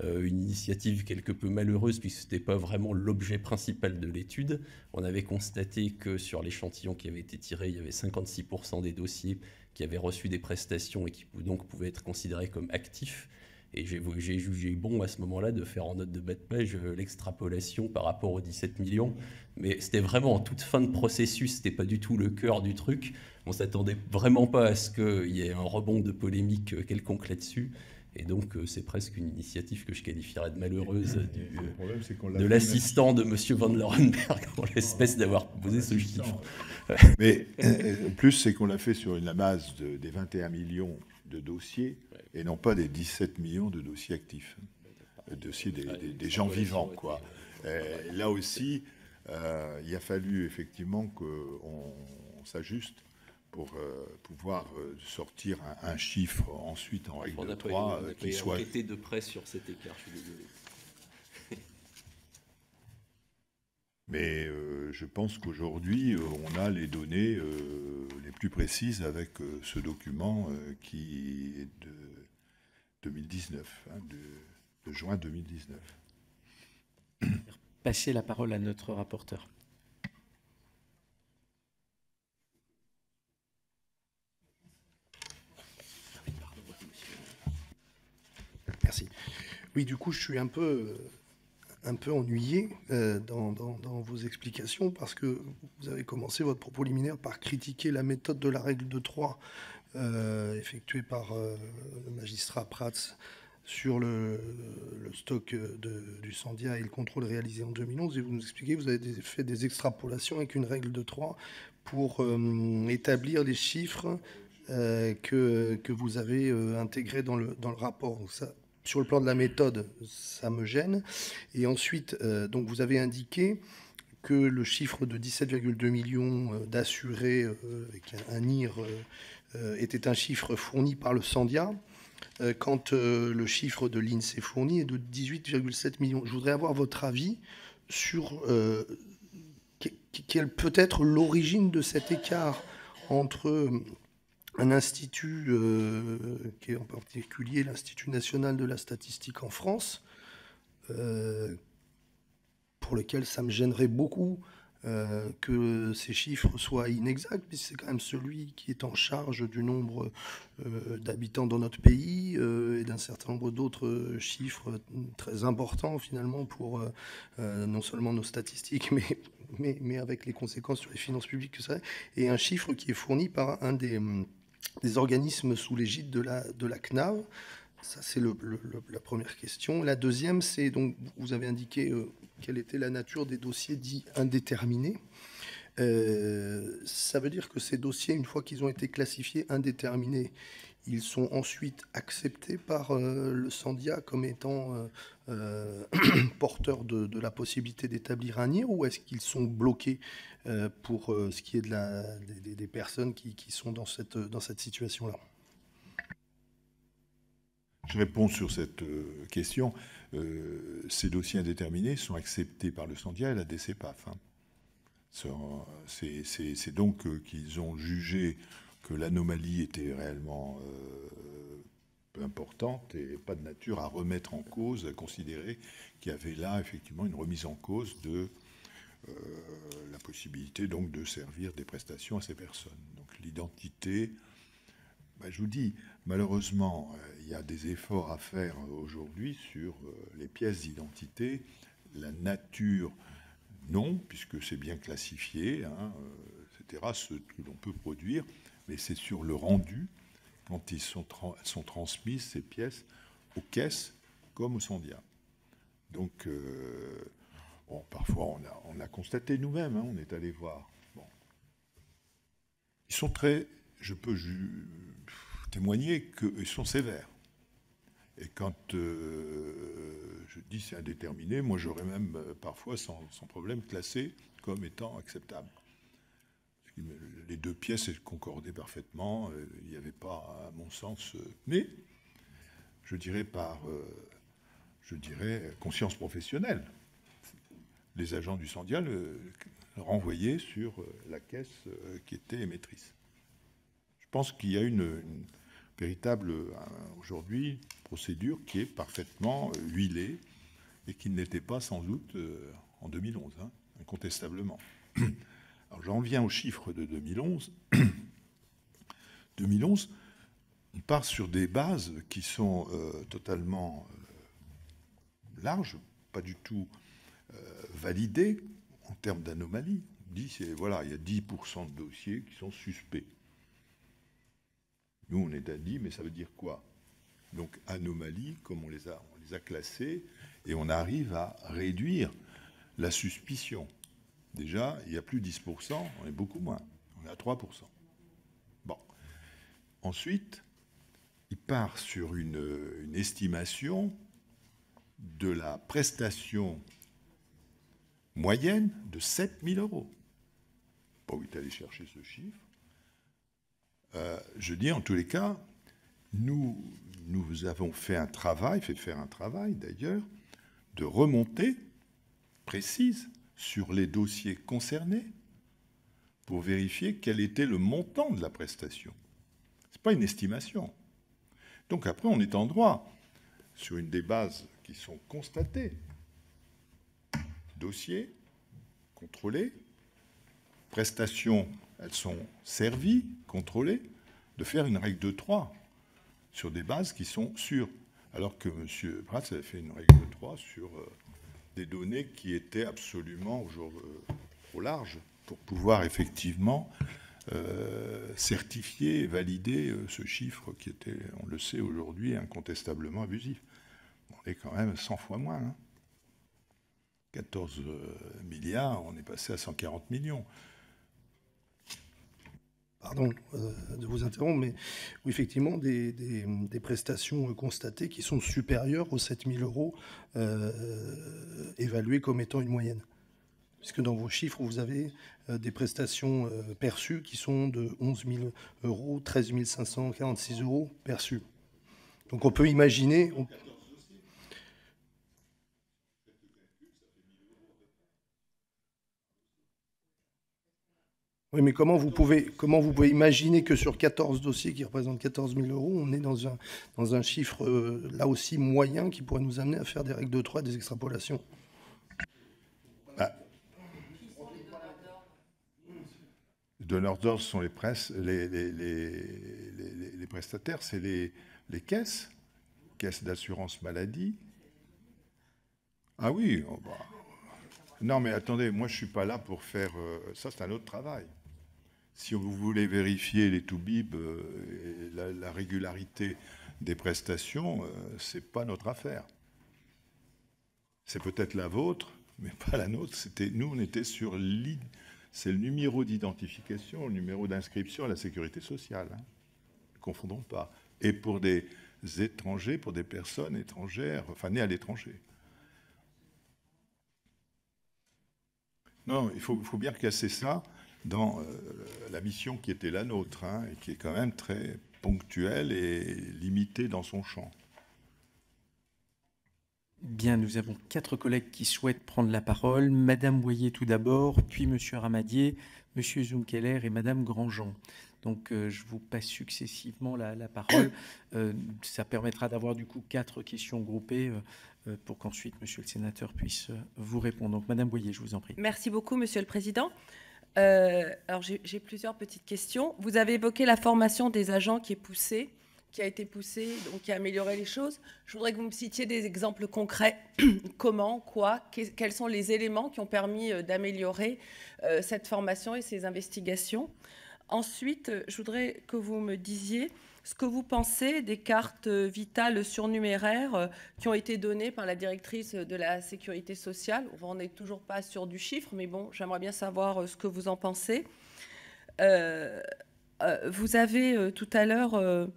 une initiative quelque peu malheureuse, puisque ce n'était pas vraiment l'objet principal de l'étude. On avait constaté que sur l'échantillon qui avait été tiré, il y avait 56% des dossiers qui avaient reçu des prestations et qui donc pouvaient être considérés comme actifs. Et j'ai jugé bon à ce moment-là de faire en note de bas de page l'extrapolation par rapport aux 17 millions. Mais c'était vraiment en toute fin de processus, c'était pas du tout le cœur du truc. On s'attendait vraiment pas à ce qu'il y ait un rebond de polémique quelconque là-dessus. Et donc c'est presque une initiative que je qualifierais de malheureuse de l'assistant de M. Van Laurenberg, en l'espèce d'avoir posé ce chiffre. Mais plus, c'est qu'on l'a fait sur la base des 21 millions de dossiers, et non pas des 17 millions de dossiers actifs, dossiers des gens vivants, quoi. Là aussi, il a fallu effectivement qu'on s'ajuste pour pouvoir sortir un chiffre ensuite en règle de 3 qui soit... On a été de près sur cet écart, je suis désolé. Mais je pense qu'aujourd'hui, on a les données les plus précises avec ce document qui est de 2019, hein, de juin 2019. Passer la parole à notre rapporteur. Merci. Oui, du coup, je suis un peu un peu ennuyé dans vos explications, parce que vous avez commencé votre propos liminaire par critiquer la méthode de la règle de 3 effectuée par le magistrat Prats sur le stock du Sandia et le contrôle réalisé en 2011. Et vous nous expliquez que vous avez fait des extrapolations avec une règle de 3 pour établir les chiffres que vous avez intégrés dans le rapport. Donc ça, sur le plan de la méthode, ça me gêne. Et ensuite, donc vous avez indiqué que le chiffre de 17,2 millions d'assurés avec un IR était un chiffre fourni par le Sandia, quand le chiffre de l'INSEE fourni est de 18,7 millions. Je voudrais avoir votre avis sur quelle peut être l'origine de cet écart entre un institut, qui est en particulier l'Institut national de la statistique en France, pour lequel ça me gênerait beaucoup que ces chiffres soient inexacts, puisque c'est quand même celui qui est en charge du nombre d'habitants dans notre pays et d'un certain nombre d'autres chiffres très importants finalement pour non seulement nos statistiques, mais avec les conséquences sur les finances publiques que ça a, et un chiffre qui est fourni par un des organismes sous l'égide de la CNAV. Ça, c'est la première question. La deuxième, c'est donc, vous avez indiqué quelle était la nature des dossiers dits indéterminés. Ça veut dire que ces dossiers, une fois qu'ils ont été classifiés indéterminés, ils sont ensuite acceptés par le Sandia comme étant porteurs de la possibilité d'établir un IR, ou est-ce qu'ils sont bloqués pour ce qui est des personnes qui sont dans cette situation-là? Je réponds sur cette question. Ces dossiers indéterminés sont acceptés par le Sandia et la DCPAF. C'est donc qu'ils ont jugé que l'anomalie était réellement peu importante et pas de nature à remettre en cause, à considérer qu'il y avait là effectivement une remise en cause de la possibilité donc de servir des prestations à ces personnes. Donc l'identité, je vous dis, malheureusement, il y a des efforts à faire aujourd'hui sur les pièces d'identité. La nature, non, puisque c'est bien classifié, etc., ce que l'on peut produire, mais c'est sur le rendu, quand ils sont transmises, ces pièces, aux caisses comme au Sandia. Donc, parfois, on a constaté nous-mêmes, on est allé voir. Bon. Ils sont très... Je peux témoigner qu'ils sont sévères. Et quand je dis c'est indéterminé, moi j'aurais même parfois sans problème classé comme étant acceptable. Les deux pièces elles concordaient parfaitement, il n'y avait pas, à mon sens, mais je dirais conscience professionnelle. Les agents du Sandia le renvoyaient sur la caisse qui était émettrice. Je pense qu'il y a une véritable, aujourd'hui, procédure qui est parfaitement huilée et qui ne l'était pas sans doute en 2011, incontestablement. Alors j'en viens aux chiffres de 2011. 2011, on part sur des bases qui sont totalement larges, pas du tout validées en termes d'anomalie. On dit, voilà, il y a 10% de dossiers qui sont suspects. Nous, on est à 10, mais ça veut dire quoi? Donc, anomalie, comme on les a classés, et on arrive à réduire la suspicion. Déjà, il n'y a plus 10%, on est beaucoup moins. On est à 3%. Bon. Ensuite, il part sur une estimation de la prestation moyenne de 7 000 €. Pas où il est allé chercher ce chiffre. Je dis, en tous les cas, nous avons fait faire un travail d'ailleurs, de remontée précise sur les dossiers concernés pour vérifier quel était le montant de la prestation. Ce n'est pas une estimation. Donc après, on est en droit, sur une des bases qui sont constatées, dossiers contrôlés, prestations, elles sont servies, contrôlées, de faire une règle de 3 sur des bases qui sont sûres. Alors que M. Prats avait fait une règle de 3 sur des données qui étaient absolument trop larges pour pouvoir effectivement certifier et valider ce chiffre qui était, on le sait aujourd'hui, incontestablement abusif. On est quand même 100 fois moins. Hein. 14 milliards, on est passé à 140 millions. Pardon de vous interrompre, mais oui, effectivement, des prestations constatées qui sont supérieures aux 7 000 euros évaluées comme étant une moyenne. Puisque dans vos chiffres, vous avez des prestations perçues qui sont de 11 000 euros, 13 546 euros perçus. Donc on peut imaginer... Oui, mais comment vous pouvez imaginer que sur 14 dossiers qui représentent 14 000 euros, on est dans un chiffre, là aussi, moyen qui pourrait nous amener à faire des règles de 3 et des extrapolations? Les donneurs d'ordre sont les prestataires, c'est les caisses d'assurance maladie. Ah oui, oh bah. Non mais attendez, moi je ne suis pas là pour faire... ça c'est un autre travail. Si vous voulez vérifier les toubibs, la régularité des prestations, ce n'est pas notre affaire. C'est peut-être la vôtre, mais pas la nôtre. Nous, on était sur c'est le numéro d'identification, le numéro d'inscription à la sécurité sociale. Hein. Ne confondons pas. Et pour des étrangers, pour des personnes étrangères, enfin nées à l'étranger. Non, il faut bien casser ça dans la mission qui était la nôtre, hein, et qui est quand même très ponctuelle et limitée dans son champ. Bien, nous avons 4 collègues qui souhaitent prendre la parole. Madame Boyer tout d'abord, puis Monsieur Ramadier, Monsieur Zumkeller et Madame Grandjean. Donc, je vous passe successivement la parole. Ça permettra d'avoir du coup 4 questions groupées pour qu'ensuite Monsieur le Sénateur puisse vous répondre. Donc, Madame Boyer, je vous en prie. Merci beaucoup, Monsieur le Président. Alors, j'ai plusieurs petites questions. Vous avez évoqué la formation des agents qui a été poussée, donc qui a amélioré les choses. Je voudrais que vous me citiez des exemples concrets. Comment, quoi, quels sont les éléments qui ont permis d'améliorer cette formation et ces investigations. Ensuite, je voudrais que vous me disiez ce que vous pensez des cartes vitales surnuméraires qui ont été données par la directrice de la sécurité sociale. On n'est toujours pas sûr du chiffre, mais bon, j'aimerais bien savoir ce que vous en pensez. Vous avez tout à l'heure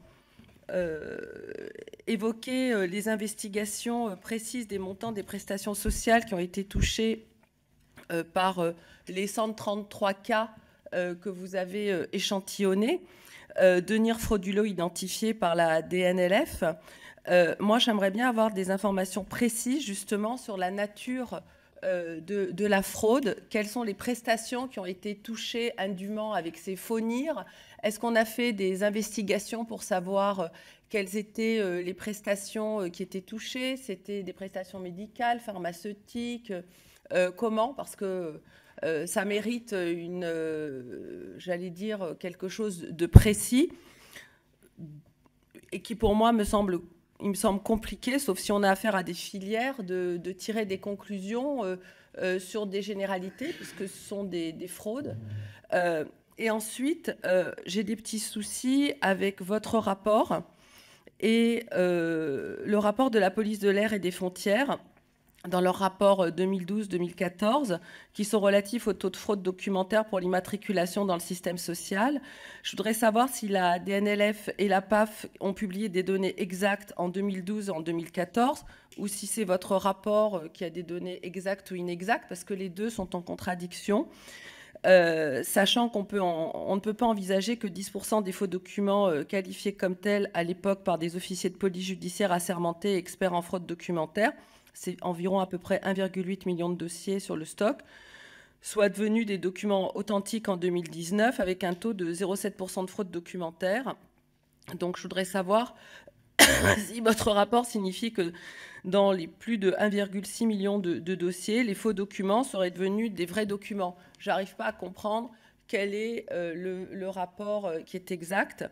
évoqué les investigations précises des montants des prestations sociales qui ont été touchées par les 133 cas que vous avez échantillonnés. Deniers frauduleux identifiés par la DNLF. Moi, j'aimerais bien avoir des informations précises justement sur la nature de la fraude. Quelles sont les prestations qui ont été touchées indûment avec ces faux NIR? Est-ce qu'on a fait des investigations pour savoir quelles étaient les prestations qui étaient touchées? C'était des prestations médicales, pharmaceutiques? Comment? Parce que ça mérite j'allais dire, quelque chose de précis et qui, pour moi, il me semble compliqué, sauf si on a affaire à des filières, de tirer des conclusions sur des généralités, puisque ce sont des fraudes. Et ensuite, j'ai des petits soucis avec votre rapport et le rapport de la police de l'air et des frontières, dans leur rapport 2012-2014, qui sont relatifs au taux de fraude documentaire pour l'immatriculation dans le système social. Je voudrais savoir si la DNLF et la PAF ont publié des données exactes en 2012 et en 2014, ou si c'est votre rapport qui a des données exactes ou inexactes, parce que les deux sont en contradiction. Sachant qu'on ne peut pas envisager que 10% des faux documents qualifiés comme tels à l'époque par des officiers de police judiciaire assermentés et experts en fraude documentaire, c'est environ à peu près 1,8 million de dossiers sur le stock, soit devenus des documents authentiques en 2019 avec un taux de 0,7% de fraude documentaire. Donc je voudrais savoir si votre rapport signifie que dans les plus de 1,6 million de dossiers, les faux documents seraient devenus des vrais documents. Je n'arrive pas à comprendre quel est le rapport qui est exact.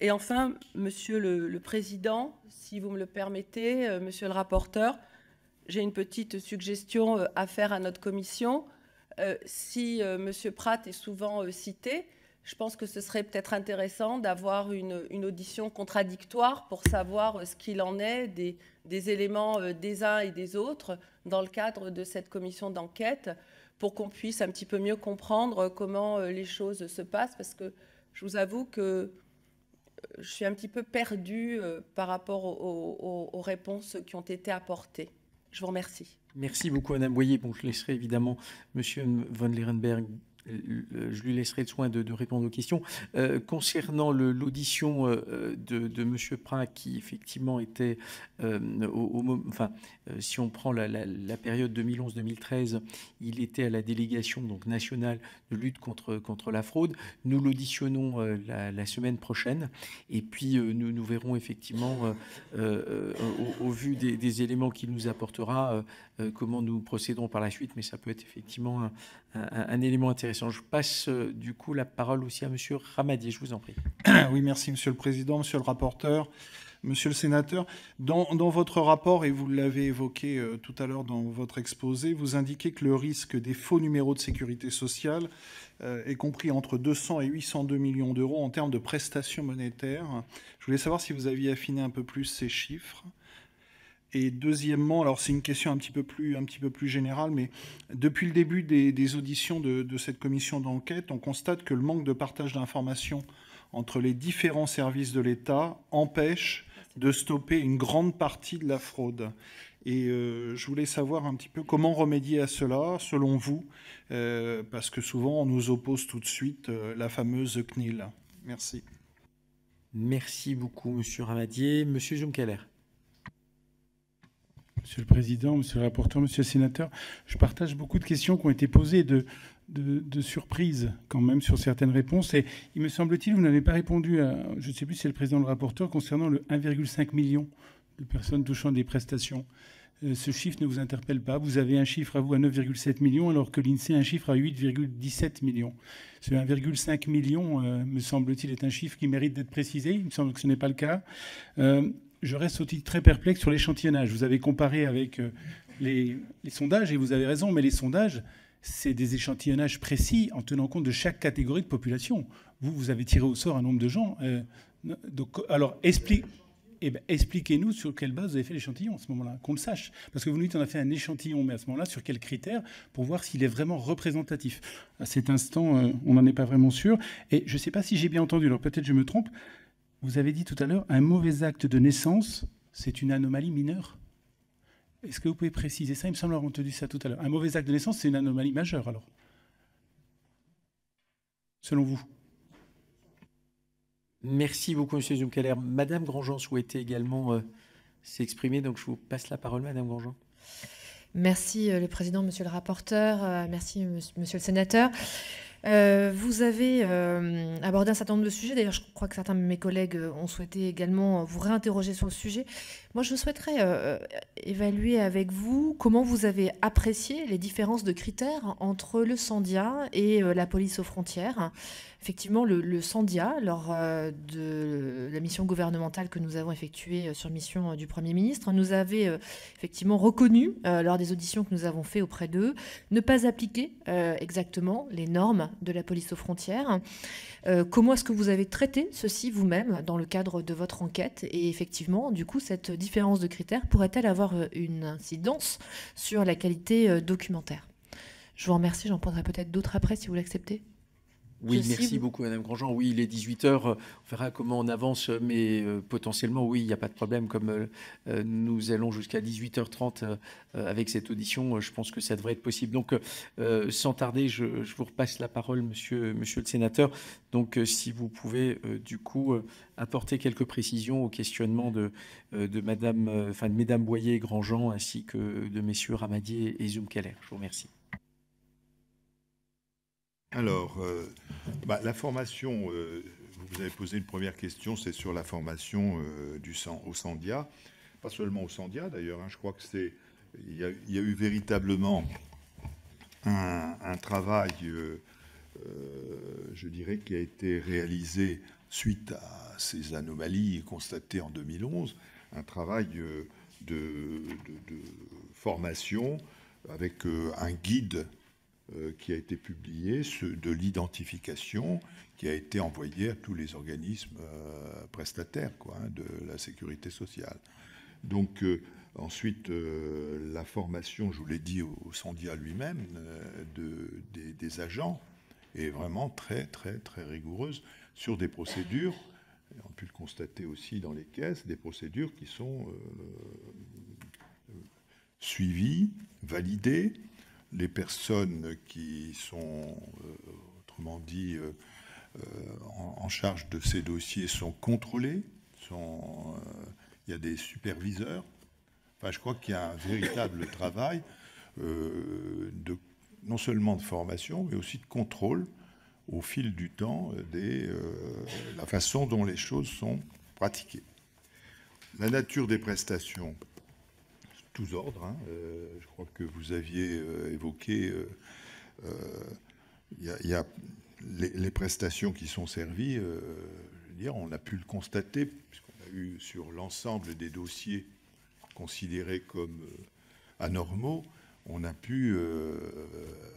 Et enfin, Monsieur le Président, si vous me le permettez, Monsieur le rapporteur, j'ai une petite suggestion à faire à notre commission. Si M. Pratt est souvent cité, je pense que ce serait peut-être intéressant d'avoir une audition contradictoire pour savoir ce qu'il en est des éléments des uns et des autres dans le cadre de cette commission d'enquête, pour qu'on puisse un petit peu mieux comprendre comment les choses se passent, parce que je vous avoue que je suis un petit peu perdue par rapport aux réponses qui ont été apportées. Je vous remercie. Merci beaucoup, Madame Boyer. Bon, je laisserai évidemment Monsieur von Lerenberg, je lui laisserai le soin de répondre aux questions. Concernant l'audition de Monsieur Prat, qui effectivement était, si on prend la période 2011-2013, il était à la délégation donc nationale de lutte contre la fraude. Nous l'auditionnons la semaine prochaine, et puis nous verrons effectivement, au vu des éléments qu'il nous apportera, comment nous procéderons par la suite, mais ça peut être effectivement un élément intéressant. Je passe du coup la parole aussi à Monsieur Ramadier, je vous en prie. Oui, merci Monsieur le Président, Monsieur le rapporteur, Monsieur le Sénateur. Dans votre rapport, et vous l'avez évoqué tout à l'heure dans votre exposé, vous indiquez que le risque des faux numéros de sécurité sociale est compris entre 200 et 802 millions d'euros en termes de prestations monétaires. Je voulais savoir si vous aviez affiné un peu plus ces chiffres. Et deuxièmement, alors c'est une question un petit peu plus générale, mais depuis le début des auditions de cette commission d'enquête, on constate que le manque de partage d'informations entre les différents services de l'État empêche de stopper une grande partie de la fraude. Et je voulais savoir un petit peu comment remédier à cela, selon vous, parce que souvent on nous oppose tout de suite la fameuse CNIL. Merci. Merci beaucoup, Monsieur Ramadier. Monsieur Junkeler. Monsieur le Président, Monsieur le rapporteur, Monsieur le Sénateur, je partage beaucoup de questions qui ont été posées, de surprise quand même sur certaines réponses. Et il me semble-t-il, vous n'avez pas répondu à, je ne sais plus si c'est le Président ou le rapporteur, concernant le 1,5 million de personnes touchant des prestations. Ce chiffre ne vous interpelle pas. Vous avez un chiffre à vous à 9,7 millions, alors que l'INSEE a un chiffre à 8,17 millions. Ce 1,5 million, me semble-t-il, est un chiffre qui mérite d'être précisé. Il me semble que ce n'est pas le cas. Je reste aussi très perplexe sur l'échantillonnage. Vous avez comparé avec les sondages, et vous avez raison, mais les sondages, c'est des échantillonnages précis en tenant compte de chaque catégorie de population. Vous avez tiré au sort un nombre de gens. Donc, alors, expliquez-nous sur quelle base vous avez fait l'échantillon à ce moment-là, qu'on le sache. Parce que vous nous dites qu'on a fait un échantillon, mais à ce moment-là, sur quels critères, pour voir s'il est vraiment représentatif. À cet instant, on n'en est pas vraiment sûr. Et je ne sais pas si j'ai bien entendu, alors peut-être je me trompe. Vous avez dit tout à l'heure, un mauvais acte de naissance, c'est une anomalie mineure. Est-ce que vous pouvez préciser ça? Il me semble avoir entendu ça tout à l'heure. Un mauvais acte de naissance, c'est une anomalie majeure, alors, selon vous? Merci beaucoup, Monsieur Junkeler. Madame Grandjean souhaitait également s'exprimer, donc je vous passe la parole, Madame Grandjean. Merci, le Président, Monsieur le rapporteur. Merci, Monsieur le Sénateur. Vous avez abordé un certain nombre de sujets. D'ailleurs, je crois que certains de mes collègues ont souhaité également vous réinterroger sur le sujet. Moi, je souhaiterais évaluer avec vous comment vous avez apprécié les différences de critères entre le Sandia et la police aux frontières. Effectivement, le Sandia, lors de la mission gouvernementale que nous avons effectuée sur mission du Premier ministre, nous avait effectivement reconnu, lors des auditions que nous avons faites auprès d'eux, ne pas appliquer exactement les normes de la police aux frontières. Comment est-ce que vous avez traité ceci vous-même dans le cadre de votre enquête? Et effectivement, du coup, cette différence de critères pourrait-elle avoir une incidence sur la qualité documentaire? Je vous remercie, j'en prendrai peut-être d'autres après si vous l'acceptez. Oui, merci beaucoup, Madame Grandjean. Oui, il est 18h, on verra comment on avance, mais potentiellement, oui, il n'y a pas de problème. Comme nous allons jusqu'à 18h30 avec cette audition, je pense que ça devrait être possible. Donc, sans tarder, je vous repasse la parole, monsieur le sénateur. Donc, si vous pouvez, du coup, apporter quelques précisions au questionnement de Mesdames Boyer et Grandjean, ainsi que de Messieurs Ramadier et Zumkeller. Je vous remercie. Alors, la formation, vous avez posé une première question, c'est sur la formation au Sandia. Pas seulement au Sandia, d'ailleurs, je crois que il y a eu véritablement un travail, je dirais, qui a été réalisé suite à ces anomalies constatées en 2011, un travail de formation avec un guide qui a été publié de l'identification qui a été envoyé à tous les organismes prestataires quoi, hein, de la sécurité sociale. Donc ensuite, la formation, je vous l'ai dit, au Sandia lui-même, des agents est vraiment très, très, très rigoureuse sur des procédures, on a pu le constater aussi dans les caisses, des procédures qui sont suivies, validées. Les personnes qui sont, autrement dit, en charge de ces dossiers sont contrôlées, il y a des superviseurs. Enfin, je crois qu'il y a un véritable travail non seulement de formation, mais aussi de contrôle au fil du temps la façon dont les choses sont pratiquées. La nature des prestations, tous ordres, hein, je crois que vous aviez évoqué, il y a les prestations qui sont servies, je veux dire, on a pu le constater, puisqu'on a eu sur l'ensemble des dossiers considérés comme anormaux, on a pu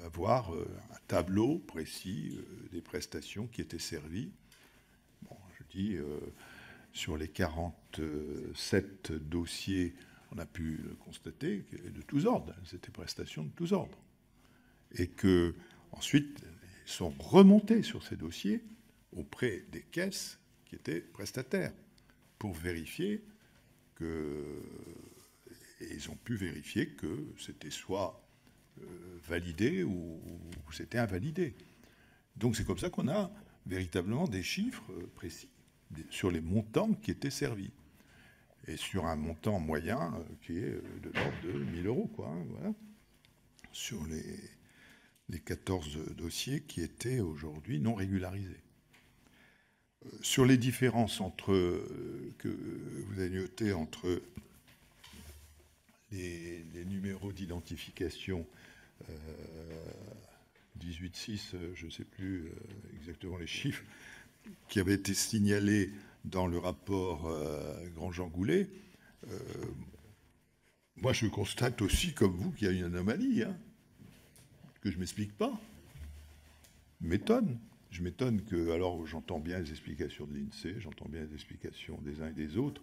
avoir un tableau précis des prestations qui étaient servies. Bon, je dis, sur les 47 dossiers, on a pu constater que de tous ordres, c'était prestations de tous ordres. Et que ensuite, ils sont remontés sur ces dossiers auprès des caisses qui étaient prestataires pour vérifier que... Et ils ont pu vérifier que c'était soit validé ou c'était invalidé. Donc c'est comme ça qu'on a véritablement des chiffres précis sur les montants qui étaient servis. Et sur un montant moyen qui est de l'ordre de 1 000 €, quoi, hein, voilà, sur les 14 dossiers qui étaient aujourd'hui non régularisés. Sur les différences que vous avez notées entre les numéros d'identification 18.6, je ne sais plus exactement les chiffres, qui avaient été signalés dans le rapport Grandjean Goulet, moi je constate aussi, comme vous, qu'il y a une anomalie, hein, que je ne m'explique pas. Je m'étonne que, alors j'entends bien les explications de l'INSEE, j'entends bien les explications des uns et des autres,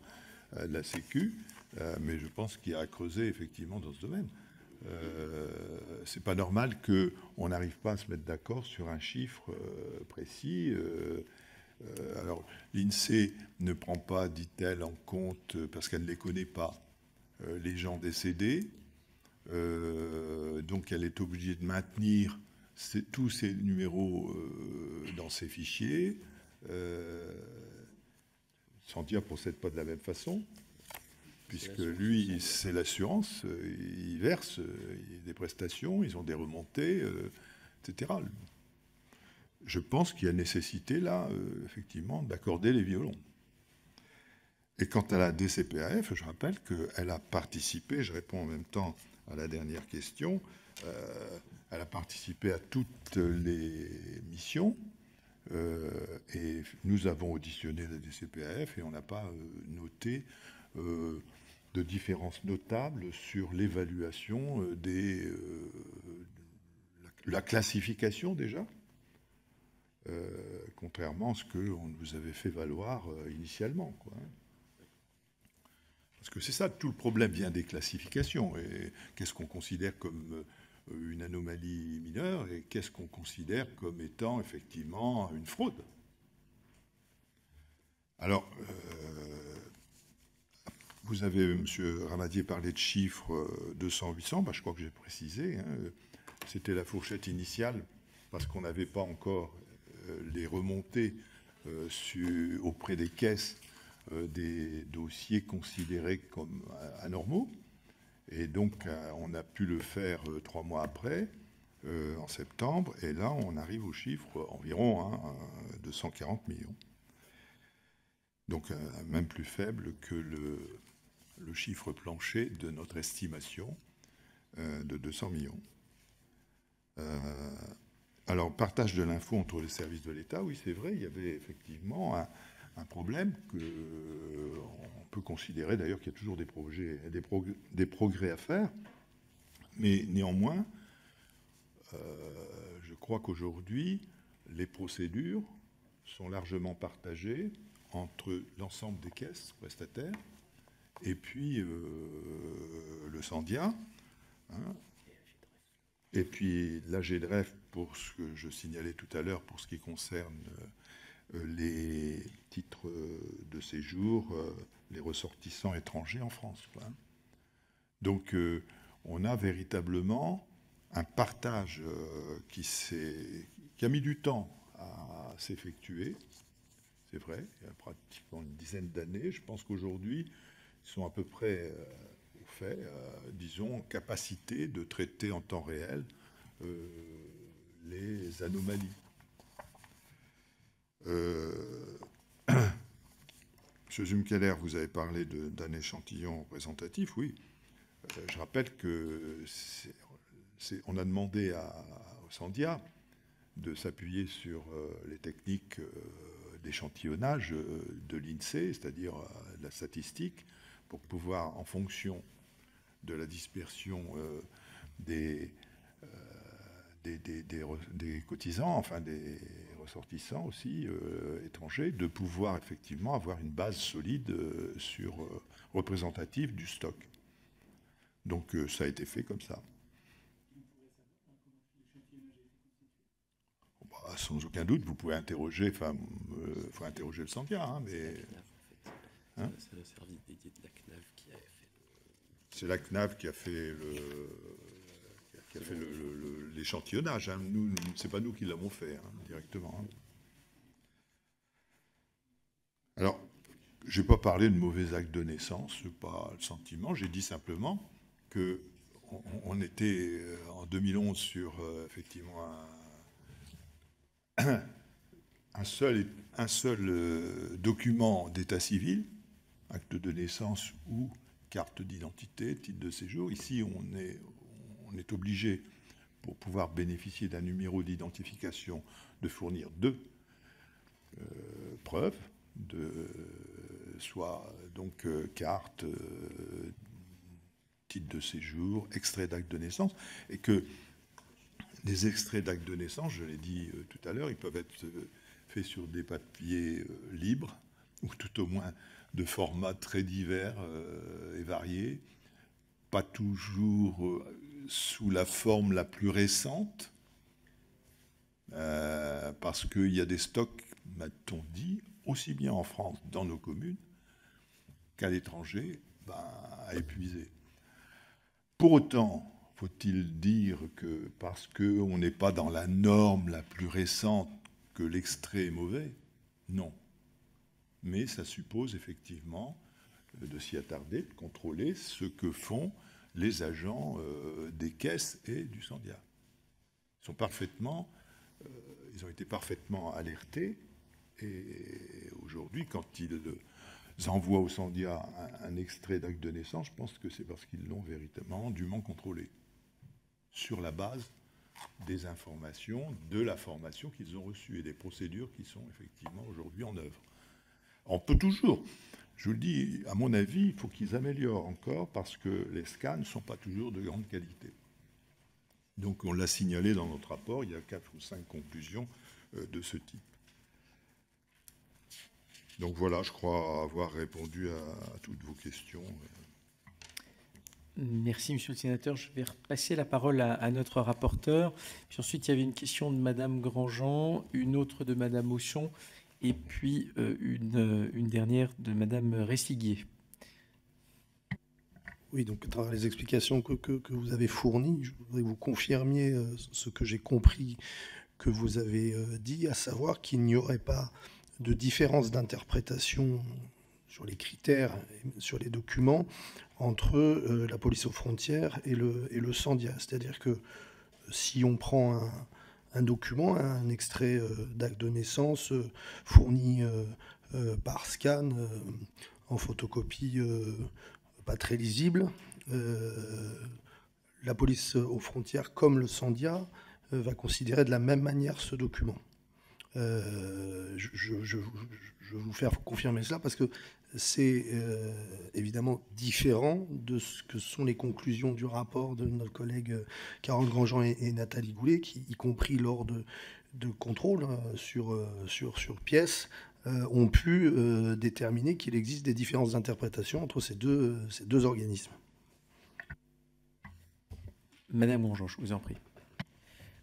de la Sécu, mais je pense qu'il y a à creuser effectivement dans ce domaine. C'est pas normal qu'on n'arrive pas à se mettre d'accord sur un chiffre précis. Alors, l'INSEE ne prend pas, dit-elle, en compte, parce qu'elle ne les connaît pas, les gens décédés. Donc, elle est obligée de maintenir tous ces numéros dans ses fichiers. Sandia ne procède pas de la même façon, puisque lui, c'est l'assurance, il verse des prestations, ils ont des remontées, etc. Je pense qu'il y a nécessité, là, effectivement, d'accorder les violons. Et quant à la DCPAF, je rappelle qu'elle a participé, je réponds en même temps à la dernière question, elle a participé à toutes les missions, et nous avons auditionné la DCPAF et on n'a pas noté de différences notables sur l'évaluation la classification déjà, contrairement à ce qu'on nous avait fait valoir initialement, quoi. Parce que c'est ça, tout le problème vient des classifications. Et qu'est-ce qu'on considère comme une anomalie mineure et qu'est-ce qu'on considère comme étant effectivement une fraude. Alors, vous avez, M. Ramadier, parlé de chiffres 200-800, je crois que j'ai précisé, hein, c'était la fourchette initiale, parce qu'on n'avait pas encore les remontées auprès des caisses des dossiers considérés comme anormaux. Et donc, on a pu le faire 3 mois après, en septembre, et là, on arrive au chiffre environ 240 millions. Donc, même plus faible que le chiffre plancher de notre estimation de 200 millions. Alors, partage de l'info entre les services de l'État, oui, c'est vrai, il y avait effectivement un problème qu'on peut considérer d'ailleurs qu'il y a toujours des progrès à faire. Mais néanmoins, je crois qu'aujourd'hui, les procédures sont largement partagées entre l'ensemble des caisses prestataires et puis le Sandia, hein, et puis la GDREF, pour ce que je signalais tout à l'heure, pour ce qui concerne les titres de séjour, les ressortissants étrangers en France, quoi. Donc, on a véritablement un partage qui a mis du temps à s'effectuer. C'est vrai, il y a pratiquement une dizaine d'années. Je pense qu'aujourd'hui, ils sont à peu près au fait, disons, en capacité de traiter en temps réel les anomalies. Monsieur Zumkeller, vous avez parlé d'un échantillon représentatif, oui. Je rappelle on a demandé au Sandia de s'appuyer sur les techniques d'échantillonnage de l'INSEE, c'est-à-dire la statistique, pour pouvoir, en fonction de la dispersion des cotisants, enfin des ressortissants aussi étrangers, de pouvoir effectivement avoir une base solide représentative du stock. Donc ça a été fait comme ça. Bah, sans aucun doute, vous pouvez interroger, faut interroger le Sandia, hein, mais... Hein, c'est le service dédié de la CNAV qui a fait... C'est la CNAV qui a fait l'échantillonnage. Hein. Nous, c'est pas nous qui l'avons fait, hein, directement. Hein. Alors, je n'ai pas parlé de mauvais actes de naissance, ce n'est pas le sentiment. J'ai dit simplement qu'on était en 2011 sur effectivement un seul document d'état civil, acte de naissance ou carte d'identité, titre de séjour. Ici, on est obligé, pour pouvoir bénéficier d'un numéro d'identification, de fournir 2 preuves, soit donc carte, titre de séjour, extrait d'acte de naissance, et que les extraits d'acte de naissance, je l'ai dit tout à l'heure, ils peuvent être faits sur des papiers libres, ou tout au moins de formats très divers et variés, pas toujours sous la forme la plus récente, parce qu'il y a des stocks, m'a-t-on dit, aussi bien en France, dans nos communes, qu'à l'étranger, à épuiser. Pour autant, faut-il dire que parce qu'on n'est pas dans la norme la plus récente, que l'extrait est mauvais? Non. Mais ça suppose effectivement de s'y attarder, de contrôler ce que font les agents des caisses et du Sandia. Ils ont été parfaitement alertés, et aujourd'hui, quand ils envoient au Sandia un extrait d'acte de naissance, je pense que c'est parce qu'ils l'ont véritablement dûment contrôlé, sur la base des informations, de la formation qu'ils ont reçue et des procédures qui sont effectivement aujourd'hui en œuvre. On peut toujours, je vous le dis, à mon avis, il faut qu'ils améliorent encore, parce que les scans ne sont pas toujours de grande qualité. Donc on l'a signalé dans notre rapport, il y a 4 ou 5 conclusions de ce type. Donc voilà, je crois avoir répondu à toutes vos questions. Merci, monsieur le sénateur. Je vais repasser la parole à notre rapporteur. Puis ensuite, il y avait une question de madame Grandjean, une autre de madame Auchon, et puis une dernière de madame Ressiguier. Oui, donc à travers les explications que vous avez fournies, je voudrais que vous confirmiez ce que j'ai compris que vous avez dit, à savoir qu'il n'y aurait pas de différence d'interprétation sur les critères, sur les documents, entre la police aux frontières et le Sandia. C'est-à-dire que si on prend un document, un extrait d'acte de naissance fourni par scan, en photocopie pas très lisible, la police aux frontières, comme le Sandia, va considérer de la même manière ce document. Je vais vous faire confirmer cela parce que c'est évidemment différent de ce que sont les conclusions du rapport de nos collègues Carole Grandjean et Nathalie Goulet, qui, y compris lors de contrôles sur pièces, ont pu déterminer qu'il existe des différences d'interprétation entre ces deux organismes. Madame Grandjean, je vous en prie.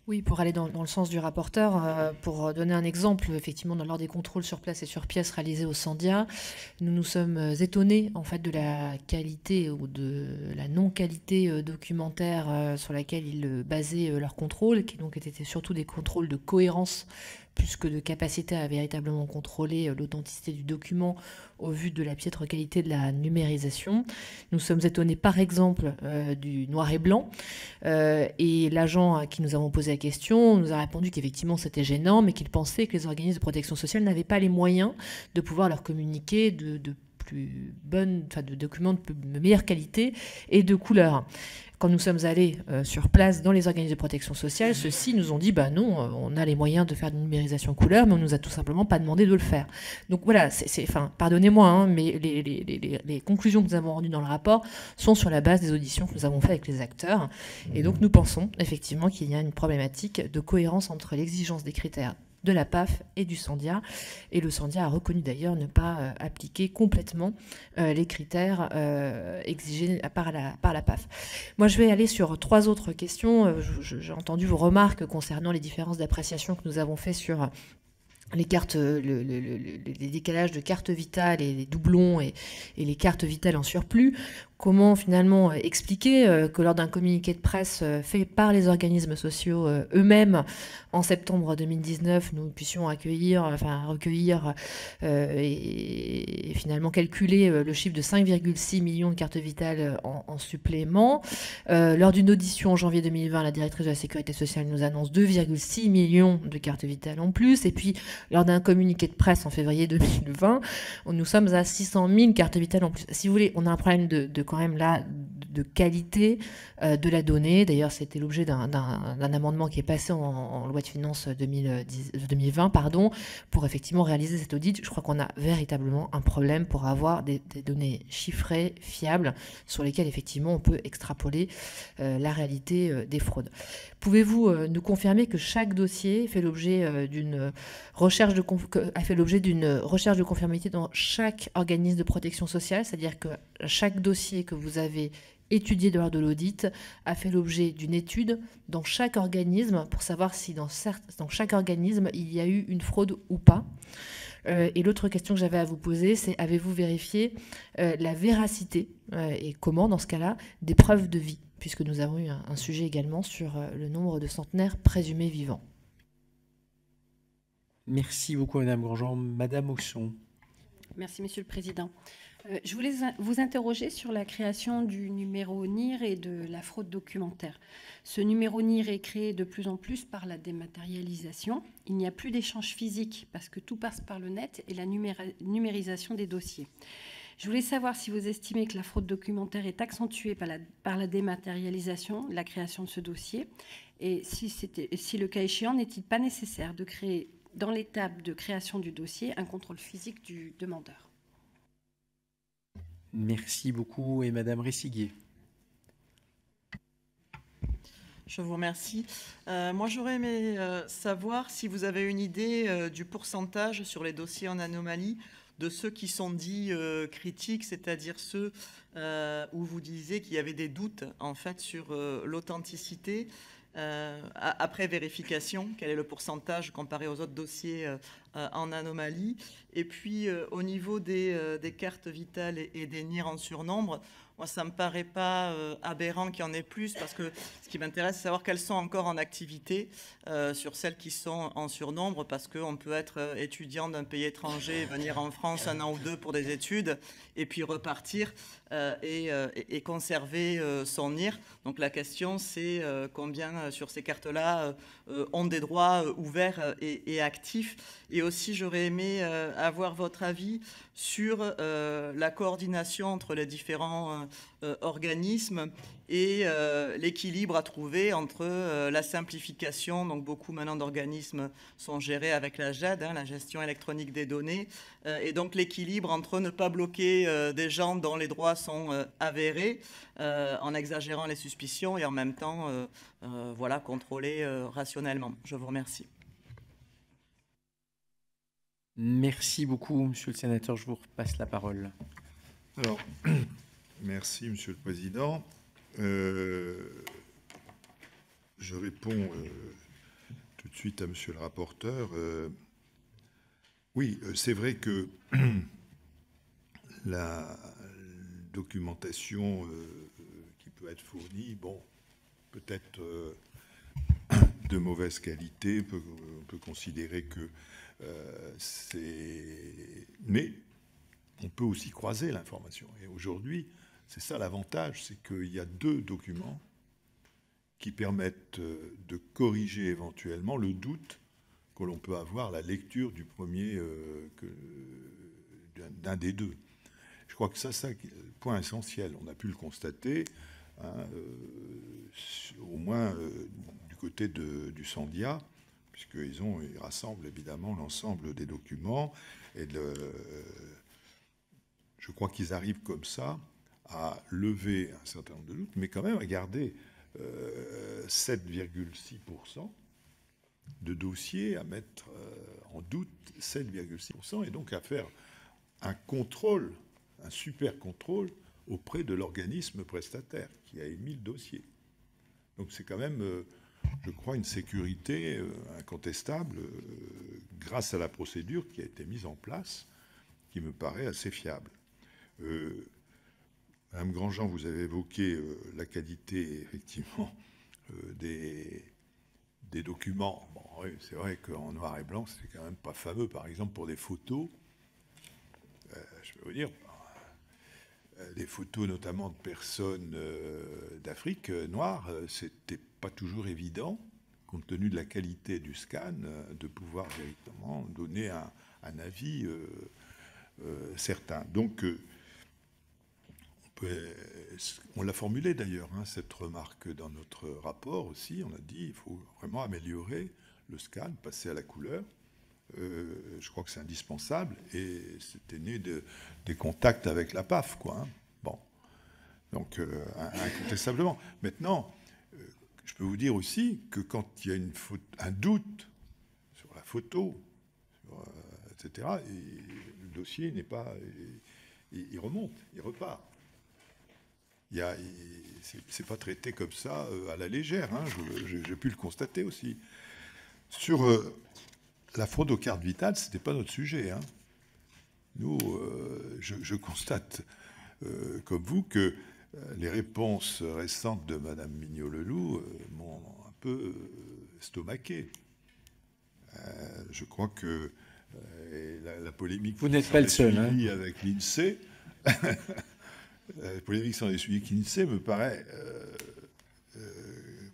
Oui, pour aller dans le sens du rapporteur, pour donner un exemple, effectivement, lors des contrôles sur place et sur pièces réalisés au Sandia, nous nous sommes étonnés en fait de la qualité ou de la non-qualité documentaire sur laquelle ils basaient leurs contrôles, qui donc étaient surtout des contrôles de cohérence plus que de capacité à véritablement contrôler l'authenticité du document au vu de la piètre qualité de la numérisation. Nous sommes étonnés par exemple du noir et blanc, et l'agent à qui nous avons posé la question nous a répondu qu'effectivement c'était gênant, mais qu'il pensait que les organismes de protection sociale n'avaient pas les moyens de pouvoir leur communiquer de plus bonnes, enfin de documents de meilleure qualité et de couleur. Quand nous sommes allés sur place dans les organismes de protection sociale, ceux-ci nous ont dit bah non, on a les moyens de faire une numérisation couleur, mais on nous a tout simplement pas demandé de le faire. Donc voilà, enfin, pardonnez-moi, hein, mais les conclusions que nous avons rendues dans le rapport sont sur la base des auditions que nous avons faites avec les acteurs. Et donc nous pensons effectivement qu'il y a une problématique de cohérence entre l'exigence des critères de la PAF et du Sandia. Et le Sandia a reconnu d'ailleurs ne pas appliquer complètement les critères exigés par la PAF. Moi, je vais aller sur 3 autres questions. J'ai entendu vos remarques concernant les différences d'appréciation que nous avons fait sur les cartes, les décalages de cartes vitales et les doublons et les cartes vitales en surplus. Comment finalement expliquer que lors d'un communiqué de presse fait par les organismes sociaux eux-mêmes en septembre 2019, nous puissions recueillir et finalement calculer le chiffre de 5,6 millions de cartes vitales en supplément. Lors d'une audition en janvier 2020, la directrice de la Sécurité sociale nous annonce 2,6 millions de cartes vitales en plus. Et puis, lors d'un communiqué de presse en février 2020, nous sommes à 600 000 cartes vitales en plus. Si vous voulez, on a un problème de quand même là de qualité de la donnée. D'ailleurs, c'était l'objet d'un amendement qui est passé en loi de finances 2020, pour effectivement réaliser cet audit. Je crois qu'on a véritablement un problème pour avoir des données chiffrées, fiables, sur lesquelles effectivement on peut extrapoler la réalité des fraudes. Pouvez-vous nous confirmer que chaque dossier fait l'objet d'une recherche de conformité dans chaque organisme de protection sociale, c'est-à-dire que chaque dossier que vous avez étudié lors de l'audit a fait l'objet d'une étude dans chaque organisme pour savoir si dans chaque organisme il y a eu une fraude ou pas. Et l'autre question que j'avais à vous poser, c'est avez-vous vérifié la véracité et comment, dans ce cas-là, des preuves de vie, puisque nous avons eu un sujet également sur le nombre de centenaires présumés vivants. Merci beaucoup, Madame Grandjean. Madame Auxon. Merci, Monsieur le Président. Je voulais vous interroger sur la création du numéro NIR et de la fraude documentaire. Ce numéro NIR est créé de plus en plus par la dématérialisation. Il n'y a plus d'échange physique parce que tout passe par le net et la numérisation des dossiers. Je voulais savoir si vous estimez que la fraude documentaire est accentuée par la dématérialisation, la création de ce dossier, et si le cas échéant, n'est-il pas nécessaire de créer, dans l'étape de création du dossier, un contrôle physique du demandeur? Merci beaucoup. Et Madame Ressiguier. Je vous remercie. Moi, j'aurais aimé savoir si vous avez une idée du pourcentage sur les dossiers en anomalie de ceux qui sont dits critiques, c'est-à-dire ceux où vous disiez qu'il y avait des doutes en fait sur l'authenticité. Après vérification, quel est le pourcentage comparé aux autres dossiers en anomalie? Et puis, au niveau des cartes vitales et des NIR en surnombre, moi, ça ne me paraît pas aberrant qu'il y en ait plus, parce que ce qui m'intéresse, c'est savoir quelles sont encore en activité sur celles qui sont en surnombre, parce qu'on peut être étudiant d'un pays étranger, venir en France 1 an ou 2 pour des études, et puis repartir et conserver son NIR. Donc la question, c'est combien sur ces cartes-là ont des droits ouverts et actifs. Et aussi, j'aurais aimé avoir votre avis sur la coordination entre les différents organismes et l'équilibre à trouver entre la simplification, donc beaucoup maintenant d'organismes sont gérés avec la GED, la gestion électronique des données, et donc l'équilibre entre ne pas bloquer des gens dont les droits sont avérés en exagérant les suspicions et en même temps voilà, contrôler rationnellement. Je vous remercie. Merci beaucoup, Monsieur le Sénateur. Je vous repasse la parole. Alors, merci, Monsieur le Président. Je réponds tout de suite à Monsieur le rapporteur. Oui, c'est vrai que la documentation qui peut être fournie, bon, peut-être de mauvaise qualité, on peut considérer que c'est... Mais on peut aussi croiser l'information. Et aujourd'hui, c'est ça l'avantage, c'est qu'il y a 2 documents qui permettent de corriger éventuellement le doute que l'on peut avoir à la lecture du premier, d'un des 2. Je crois que ça, c'est le point essentiel. On a pu le constater, hein, au moins du côté du Sandia, puisqu'ils rassemblent évidemment l'ensemble des documents. Et je crois qu'ils arrivent comme ça à lever un certain nombre de doutes, mais quand même à garder 7,6% de dossiers, à mettre en doute 7,6%, et donc à faire un contrôle, un super contrôle auprès de l'organisme prestataire qui a émis le dossier. Donc c'est quand même, je crois, une sécurité incontestable grâce à la procédure qui a été mise en place, qui me paraît assez fiable. Madame Grandjean, vous avez évoqué la qualité, effectivement, des documents. Bon, oui, c'est vrai qu'en noir et blanc, c'est quand même pas fameux. Par exemple, pour des photos, je peux vous dire, des photos notamment de personnes d'Afrique noire, c'était pas toujours évident, compte tenu de la qualité du scan, de pouvoir véritablement donner un avis certain. Donc, on l'a formulé d'ailleurs, hein, cette remarque dans notre rapport aussi. On a dit qu'il faut vraiment améliorer le scan, passer à la couleur. Je crois que c'est indispensable et c'était né des contacts avec la PAF, quoi. Hein. Bon, donc incontestablement. Maintenant, je peux vous dire aussi que quand il y a un doute sur la photo, etc., le dossier n'est pas... Il remonte, il repart. C'est pas traité comme ça à la légère. Hein, j'ai pu le constater aussi. Sur la fraude aux cartes vitales, c'était pas notre sujet. Hein. Nous, je constate, comme vous, que les réponses récentes de Madame Mignot-Leloup m'ont un peu estomaqué. Je crois que la polémique... Vous n'êtes pas le seul. Hein. Avec l'INSEE... La polémique sur les suivis l'INSEE me paraît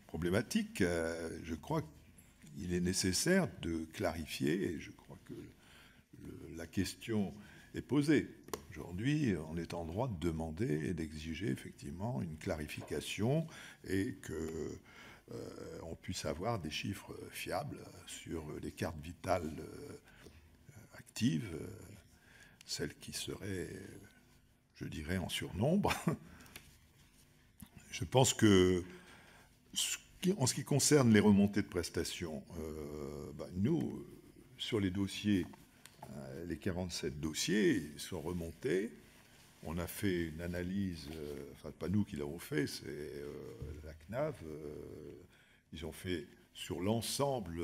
problématique. Je crois qu'il est nécessaire de clarifier, et je crois que la question est posée. Aujourd'hui, on est en droit de demander et d'exiger effectivement une clarification et qu'on puisse avoir des chiffres fiables sur les cartes vitales actives, celles qui seraient... je dirais, en surnombre. Je pense que, en ce qui concerne les remontées de prestations, nous, sur les dossiers, les 47 dossiers sont remontés. On a fait une analyse, enfin, pas nous qui l'avons fait, c'est la CNAV. Ils ont fait, sur l'ensemble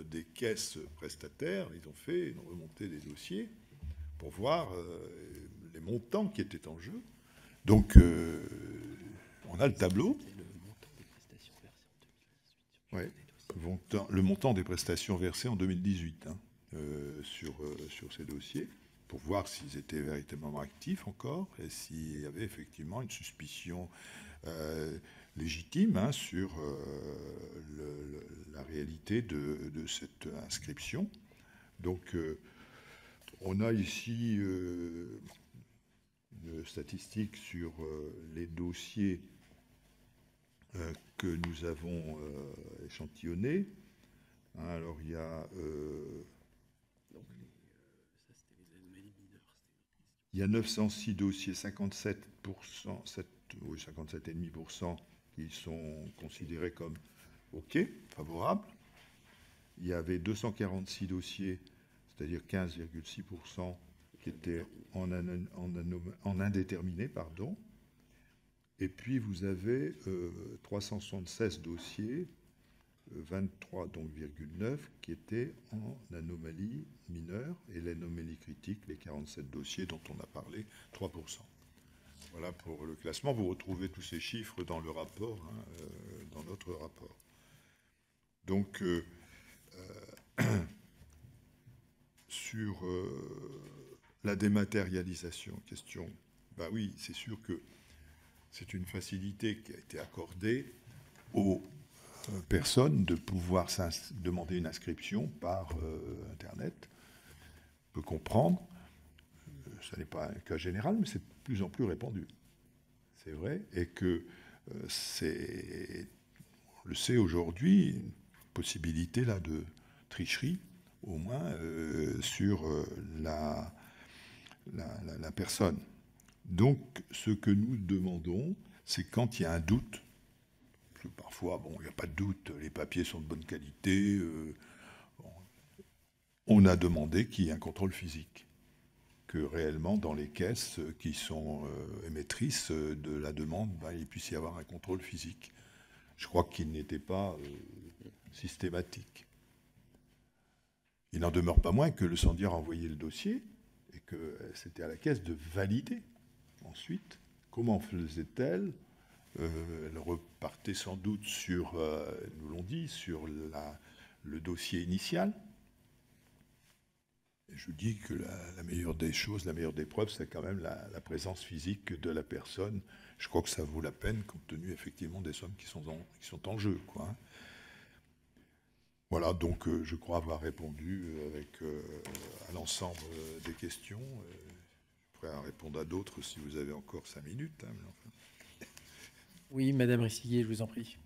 des caisses prestataires, ils ont fait une remontée des dossiers pour voir... les montants qui étaient en jeu. Donc, on a le tableau. Ouais, le montant des prestations versées en 2018 hein, sur ces dossiers, pour voir s'ils étaient véritablement actifs encore et s'il y avait effectivement une suspicion légitime hein, sur la réalité de cette inscription. Donc, on a ici... une statistique sur les dossiers que nous avons échantillonnés. Alors, il y a... il y a 906 dossiers, 57%, 57,5% qui sont considérés comme OK, favorables. Il y avait 246 dossiers, c'est-à-dire 15,6% qui étaient en indéterminé, pardon. Et puis vous avez 376 dossiers, 23 donc 0,9 qui étaient en anomalie mineure, et l'anomalie critique, les 47 dossiers dont on a parlé, 3%. Voilà pour le classement. Vous retrouvez tous ces chiffres dans le rapport, dans notre rapport. Donc, sur la dématérialisation, question, ben oui, c'est sûr que c'est une facilité qui a été accordée aux personnes de pouvoir demander une inscription par Internet. On peut comprendre. Ce n'est pas un cas général, mais c'est de plus en plus répandu. C'est vrai. Et que c'est, on le sait aujourd'hui, une possibilité là de tricherie, au moins sur la personne. Donc, ce que nous demandons, c'est quand il y a un doute, parce que parfois, bon, il n'y a pas de doute, les papiers sont de bonne qualité, bon, on a demandé qu'il y ait un contrôle physique, que réellement, dans les caisses qui sont émettrices de la demande, ben, il puisse y avoir un contrôle physique. Je crois qu'il n'était pas systématique. Il n'en demeure pas moins que le Sandia a envoyé le dossier et que c'était à la caisse de valider. Ensuite, comment faisait-elle? Elle repartait sans doute sur, nous l'ont dit, sur le dossier initial. Et je dis que la meilleure des choses, la meilleure des preuves, c'est quand même la présence physique de la personne. Je crois que ça vaut la peine, compte tenu effectivement des sommes qui sont en jeu, quoi. Voilà, donc je crois avoir répondu à l'ensemble des questions. Je pourrais en répondre à d'autres si vous avez encore 5 minutes. Hein, mais enfin. Oui, Madame Ressillier, je vous en prie.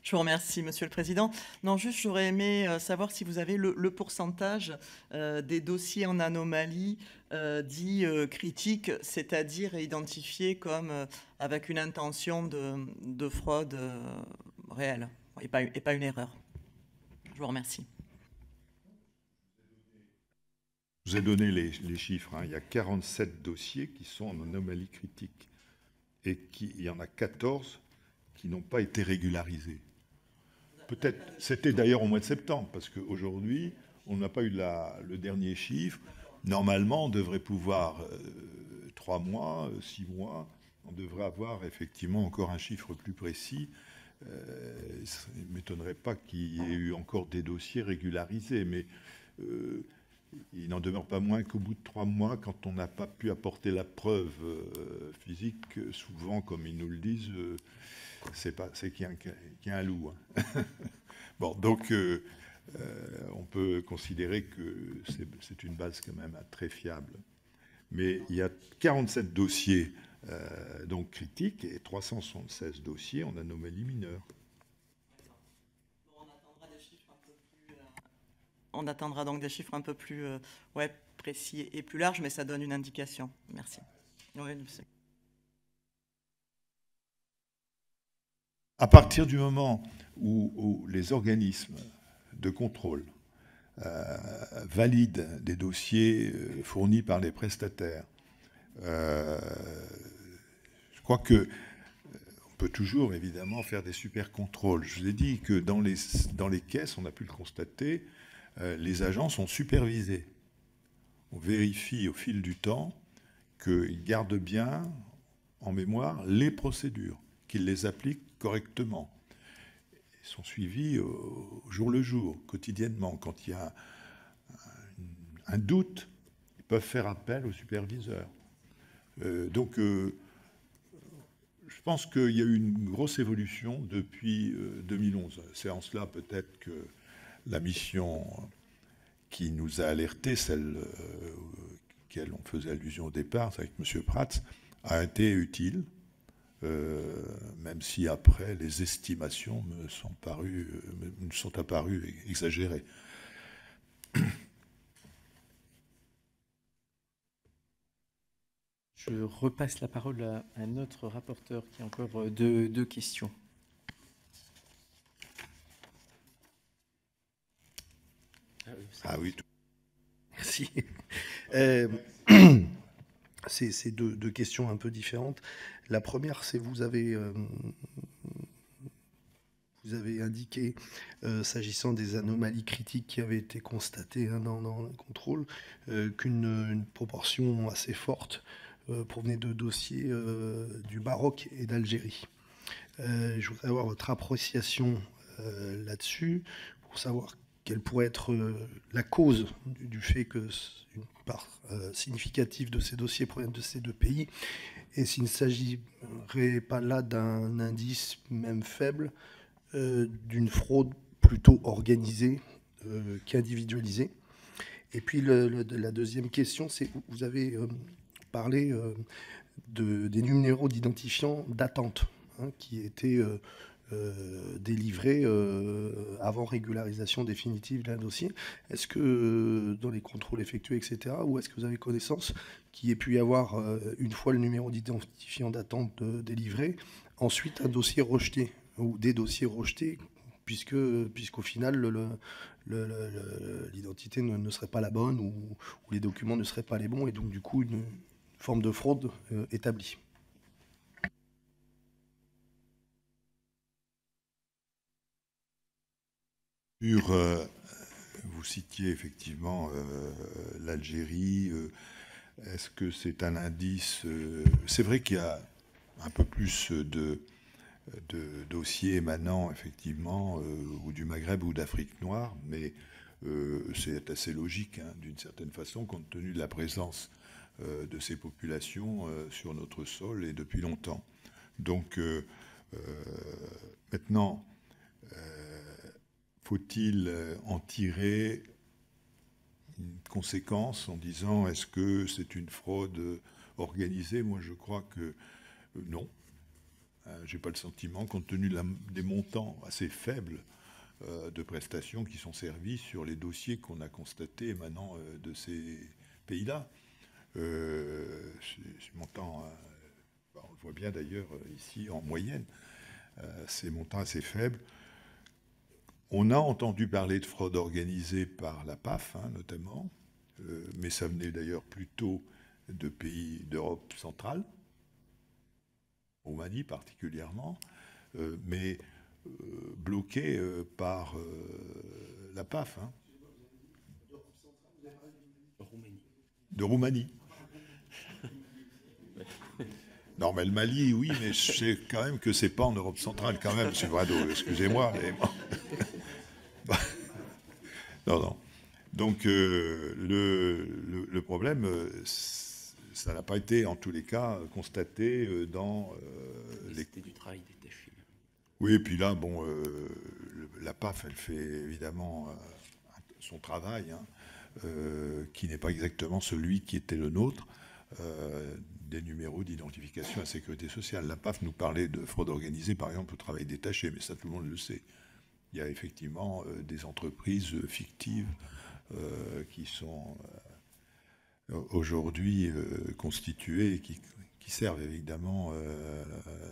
Je vous remercie, Monsieur le Président. Non, juste, j'aurais aimé savoir si vous avez le pourcentage des dossiers en anomalie dits critiques, c'est-à-dire identifiés comme avec une intention de fraude réelle et pas une erreur. Je vous remercie. Je vous ai donné les chiffres. Hein. Il y a 47 dossiers qui sont en anomalie critique. Et il y en a 14 qui n'ont pas été régularisés. Peut-être, c'était d'ailleurs au mois de septembre, parce qu'aujourd'hui, on n'a pas eu le dernier chiffre. Normalement, on devrait pouvoir, 3 mois, 6 mois, on devrait avoir effectivement encore un chiffre plus précis. Ça ne m'étonnerait pas qu'il y ait eu encore des dossiers régularisés, mais il n'en demeure pas moins qu'au bout de 3 mois, quand on n'a pas pu apporter la preuve physique, souvent, comme ils nous le disent, c'est qu'il y a un loup. Hein. Bon, donc, on peut considérer que c'est une base quand même très fiable. Mais il y a 47 dossiers donc critiques et 376 dossiers en anomalie mineure. On attendra donc des chiffres un peu plus précis et plus larges, mais ça donne une indication. Merci. Oui, à partir du moment où les organismes de contrôle valident des dossiers fournis par les prestataires, je crois que on peut toujours évidemment faire des super contrôles. Je vous ai dit que dans les caisses, on a pu le constater, les agents sont supervisés. On vérifie au fil du temps qu'ils gardent bien en mémoire les procédures, qu'ils les appliquent correctement. Ils sont suivis au jour le jour, quotidiennement. Quand il y a un doute, ils peuvent faire appel au superviseur. Donc, je pense qu'il y a eu une grosse évolution depuis 2011. C'est en cela peut-être que la mission qui nous a alerté, celle auquel on faisait allusion au départ, c'est avec M. Prats, a été utile, même si après les estimations me sont apparues exagérées. Je repasse la parole à notre rapporteur qui a encore deux questions. Ah oui. Merci. C'est deux questions un peu différentes. La première, c'est vous avez indiqué, s'agissant des anomalies critiques qui avaient été constatées dans le contrôle, qu'une proportion assez forte provenait de dossiers du Maroc et d'Algérie. Je voudrais avoir votre appréciation là-dessus pour savoir quelle pourrait être la cause du fait qu'une part significative de ces dossiers proviennent de ces deux pays, et s'il ne s'agirait pas là d'un indice, même faible, d'une fraude plutôt organisée qu'individualisée. Et puis la deuxième question, c'est vous avez parlé des numéros d'identifiants d'attente qui étaient délivrés avant régularisation définitive d'un dossier. Est-ce que dans les contrôles effectués, etc., ou est-ce que vous avez connaissance qu'il ait pu y avoir, une fois le numéro d'identifiant d'attente délivré, ensuite un dossier rejeté ou des dossiers rejetés, puisqu'au final, l'identité ne serait pas la bonne ou les documents ne seraient pas les bons, et donc du coup une forme de fraude établie. Vous citiez effectivement l'Algérie. Est-ce que c'est un indice C'est vrai qu'il y a un peu plus de dossiers émanant effectivement ou du Maghreb ou d'Afrique noire, mais c'est assez logique d'une certaine façon, compte tenu de la présence de ces populations sur notre sol et depuis longtemps. Donc maintenant, faut-il en tirer une conséquence en disant est-ce que c'est une fraude organisée? Moi, je crois que non. Je n'ai pas le sentiment, compte tenu des montants assez faibles de prestations qui sont servies sur les dossiers qu'on a constatés émanant de ces pays-là. Ces montants, on le voit bien d'ailleurs ici en moyenne, ces montants assez faibles. On a entendu parler de fraude organisée par la PAF, notamment, mais ça venait d'ailleurs plutôt de pays d'Europe centrale, Roumanie particulièrement, mais bloqué par la PAF. De Roumanie. Non, mais le Mali, oui, mais je sais quand même que c'est pas en Europe centrale, quand même, M. Brado, excusez-moi, mais bon. Non. Donc, le problème, ça n'a pas été, en tous les cas, constaté dans les... C'était du travail détaché. Oui, et puis là, bon, la PAF, elle fait évidemment son travail, qui n'est pas exactement celui qui était le nôtre, des numéros d'identification à la sécurité sociale. La PAF nous parlait de fraude organisée, par exemple, au travail détaché, mais ça, tout le monde le sait. Il y a effectivement des entreprises fictives qui sont aujourd'hui constituées et qui servent évidemment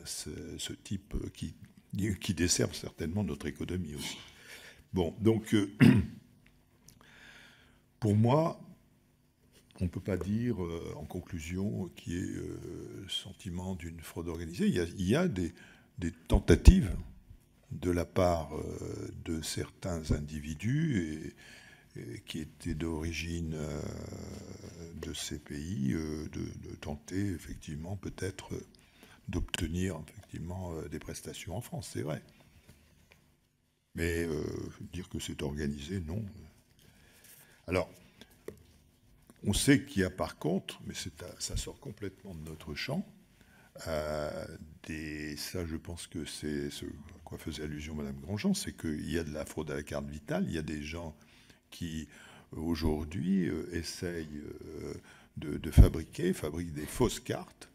ce type, qui desservent certainement notre économie aussi. Bon, donc, pour moi, on ne peut pas dire, en conclusion, qu'il y ait le sentiment d'une fraude organisée. Il y a des tentatives de la part de certains individus et qui étaient d'origine de ces pays, de tenter effectivement peut-être d'obtenir effectivement des prestations en France, c'est vrai. Mais dire que c'est organisé, non. Alors, on sait qu'il y a par contre, mais ça sort complètement de notre champ, ça je pense que c'est ce à quoi faisait allusion Mme Grandjean, c'est qu'il y a de la fraude à la carte vitale, il y a des gens qui aujourd'hui, essayent de fabriquent des fausses cartes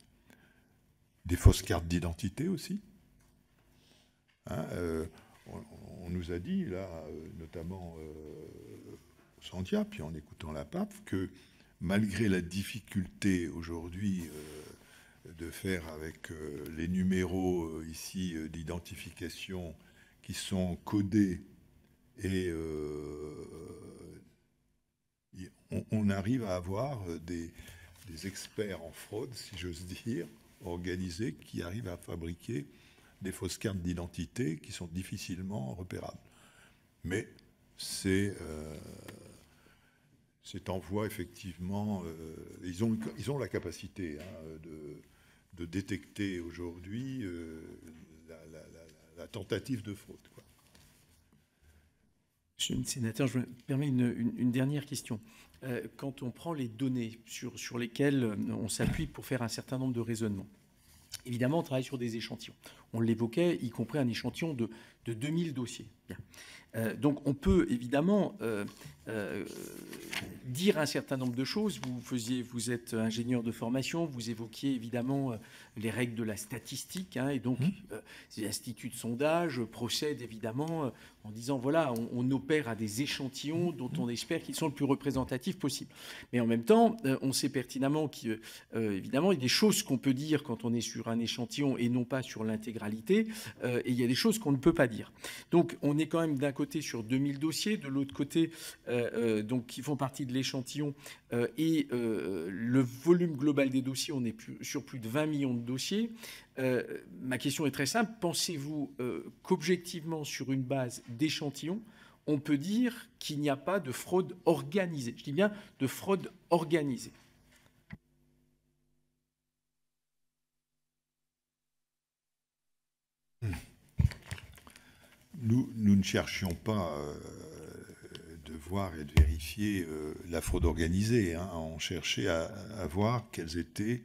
d'identité aussi. Hein, on nous a dit, là, notamment au Sandia, puis en écoutant la PAF, que malgré la difficulté aujourd'hui de faire avec les numéros ici d'identification qui sont codés, et on arrive à avoir des experts en fraude, si j'ose dire, organisés, qui arrivent à fabriquer des fausses cartes d'identité qui sont difficilement repérables. Mais c'est en voie, effectivement, ils ont la capacité de détecter aujourd'hui la tentative de fraude, quoi. Monsieur le sénateur, je me permets une dernière question. Quand on prend les données sur lesquelles on s'appuie pour faire un certain nombre de raisonnements, évidemment, on travaille sur des échantillons. On l'évoquait, y compris un échantillon de 2000 dossiers. Bien. Donc on peut évidemment dire un certain nombre de choses. Vous êtes ingénieur de formation, vous évoquiez évidemment les règles de la statistique, hein, et donc les instituts de sondage procèdent évidemment en disant voilà, on opère à des échantillons dont on espère qu'ils sont le plus représentatifs possible. Mais en même temps, on sait pertinemment qu'évidemment, il y a des choses qu'on peut dire quand on est sur un échantillon et non pas sur l'intégralité, et il y a des choses qu'on ne peut pas dire. Donc on est quand même d'un côté sur 2000 dossiers, de l'autre côté, donc, qui font partie de l'échantillon, et le volume global des dossiers, on est sur plus de 20 millions de dossiers. Ma question est très simple. Pensez-vous qu'objectivement, sur une base d'échantillons, on peut dire qu'il n'y a pas de fraude organisée? Je dis bien de fraude organisée. Nous ne cherchions pas de voir et de vérifier la fraude organisée, hein. On cherchait à voir quels étaient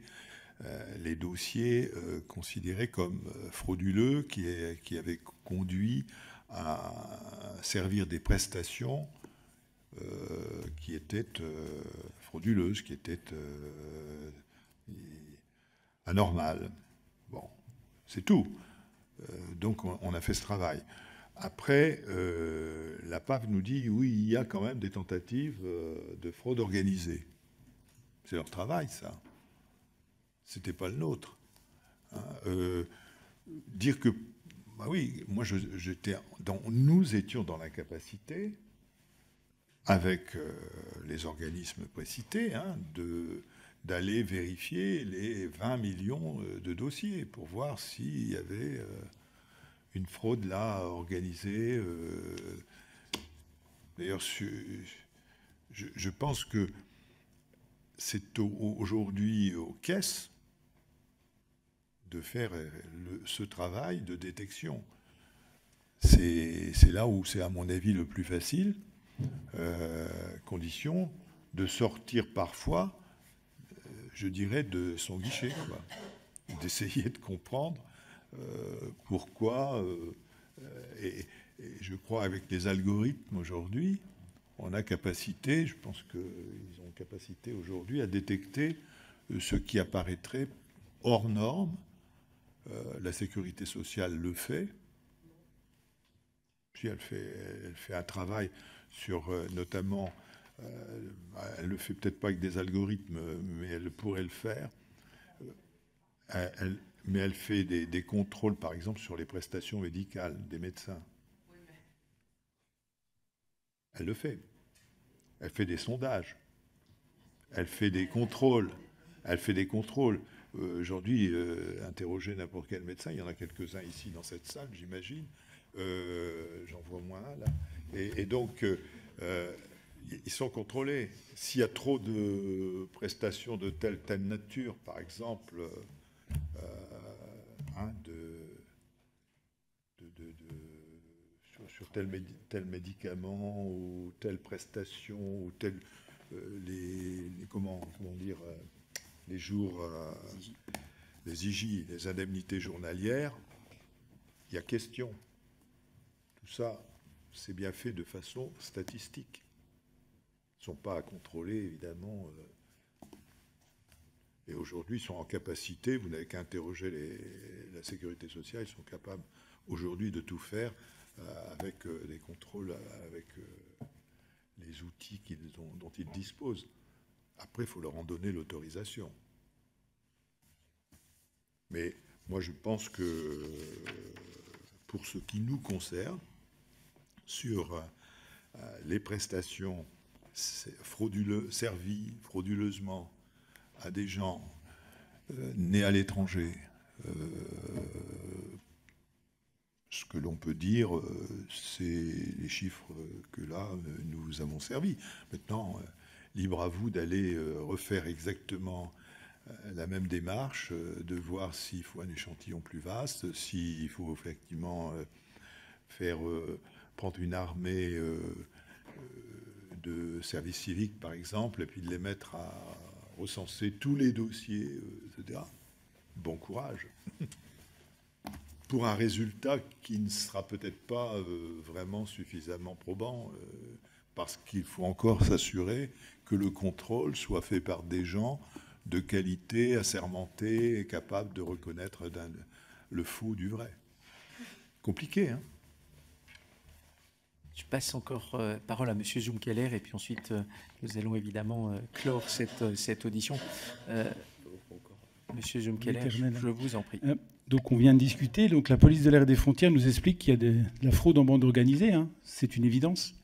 les dossiers considérés comme frauduleux, qui avaient conduit à servir des prestations qui étaient frauduleuses, qui étaient anormales. Bon, c'est tout. Donc on a fait ce travail. Après, la PAF nous dit, oui, il y a quand même des tentatives de fraude organisée. C'est leur travail, ça. C'était pas le nôtre. Hein. Dire que, bah oui, moi, nous étions dans la capacité, avec les organismes précités, hein, d'aller vérifier les 20 millions de dossiers pour voir s'il y avait une fraude là organisée. D'ailleurs, je pense que c'est aujourd'hui aux caisses de faire ce travail de détection. C'est là où c'est, à mon avis, le plus facile, condition de sortir parfois, je dirais, de son guichet, quoi. D'essayer de comprendre pourquoi, et je crois avec les algorithmes aujourd'hui, on a capacité, je pense qu'ils ont capacité aujourd'hui à détecter ce qui apparaîtrait hors norme. La sécurité sociale le fait. Puis elle fait un travail sur, notamment, elle le fait peut-être pas avec des algorithmes, mais elle pourrait le faire. Mais elle fait des contrôles, par exemple, sur les prestations médicales des médecins. Elle le fait. Elle fait des sondages. Elle fait des contrôles. Aujourd'hui, interroger n'importe quel médecin, il y en a quelques-uns ici dans cette salle, j'imagine. J'en vois moins là. Et donc, ils sont contrôlés. S'il y a trop de prestations de telle nature, par exemple, sur tel médicament ou telle prestation ou tel comment dire, les jours, les IJ, les indemnités journalières, il y a question. Tout ça, c'est bien fait de façon statistique. sont pas à contrôler, évidemment. Et aujourd'hui, ils sont en capacité, vous n'avez qu'à interroger la sécurité sociale, ils sont capables aujourd'hui de tout faire avec les contrôles, avec les outils dont ils disposent. Après, il faut leur en donner l'autorisation. Mais moi, je pense que pour ce qui nous concerne, sur les prestations servies frauduleusement à des gens nés à l'étranger, ce que l'on peut dire, c'est les chiffres que là, nous avons servis. Maintenant, libre à vous d'aller refaire exactement la même démarche, de voir s'il faut un échantillon plus vaste, s'il faut effectivement prendre une armée de service civique, par exemple, et puis de les mettre à recenser tous les dossiers, etc. Bon courage. Pour un résultat qui ne sera peut-être pas vraiment suffisamment probant, parce qu'il faut encore s'assurer que le contrôle soit fait par des gens de qualité, assermentés et capables de reconnaître le faux du vrai. Compliqué, hein? Je passe encore parole à M. Zumkeller et puis ensuite nous allons évidemment clore cette audition. Monsieur Zumkeller, je vous en prie. Donc on vient de discuter, donc la police de l'air et des frontières nous explique qu'il y a de la fraude en bande organisée, hein, c'est une évidence,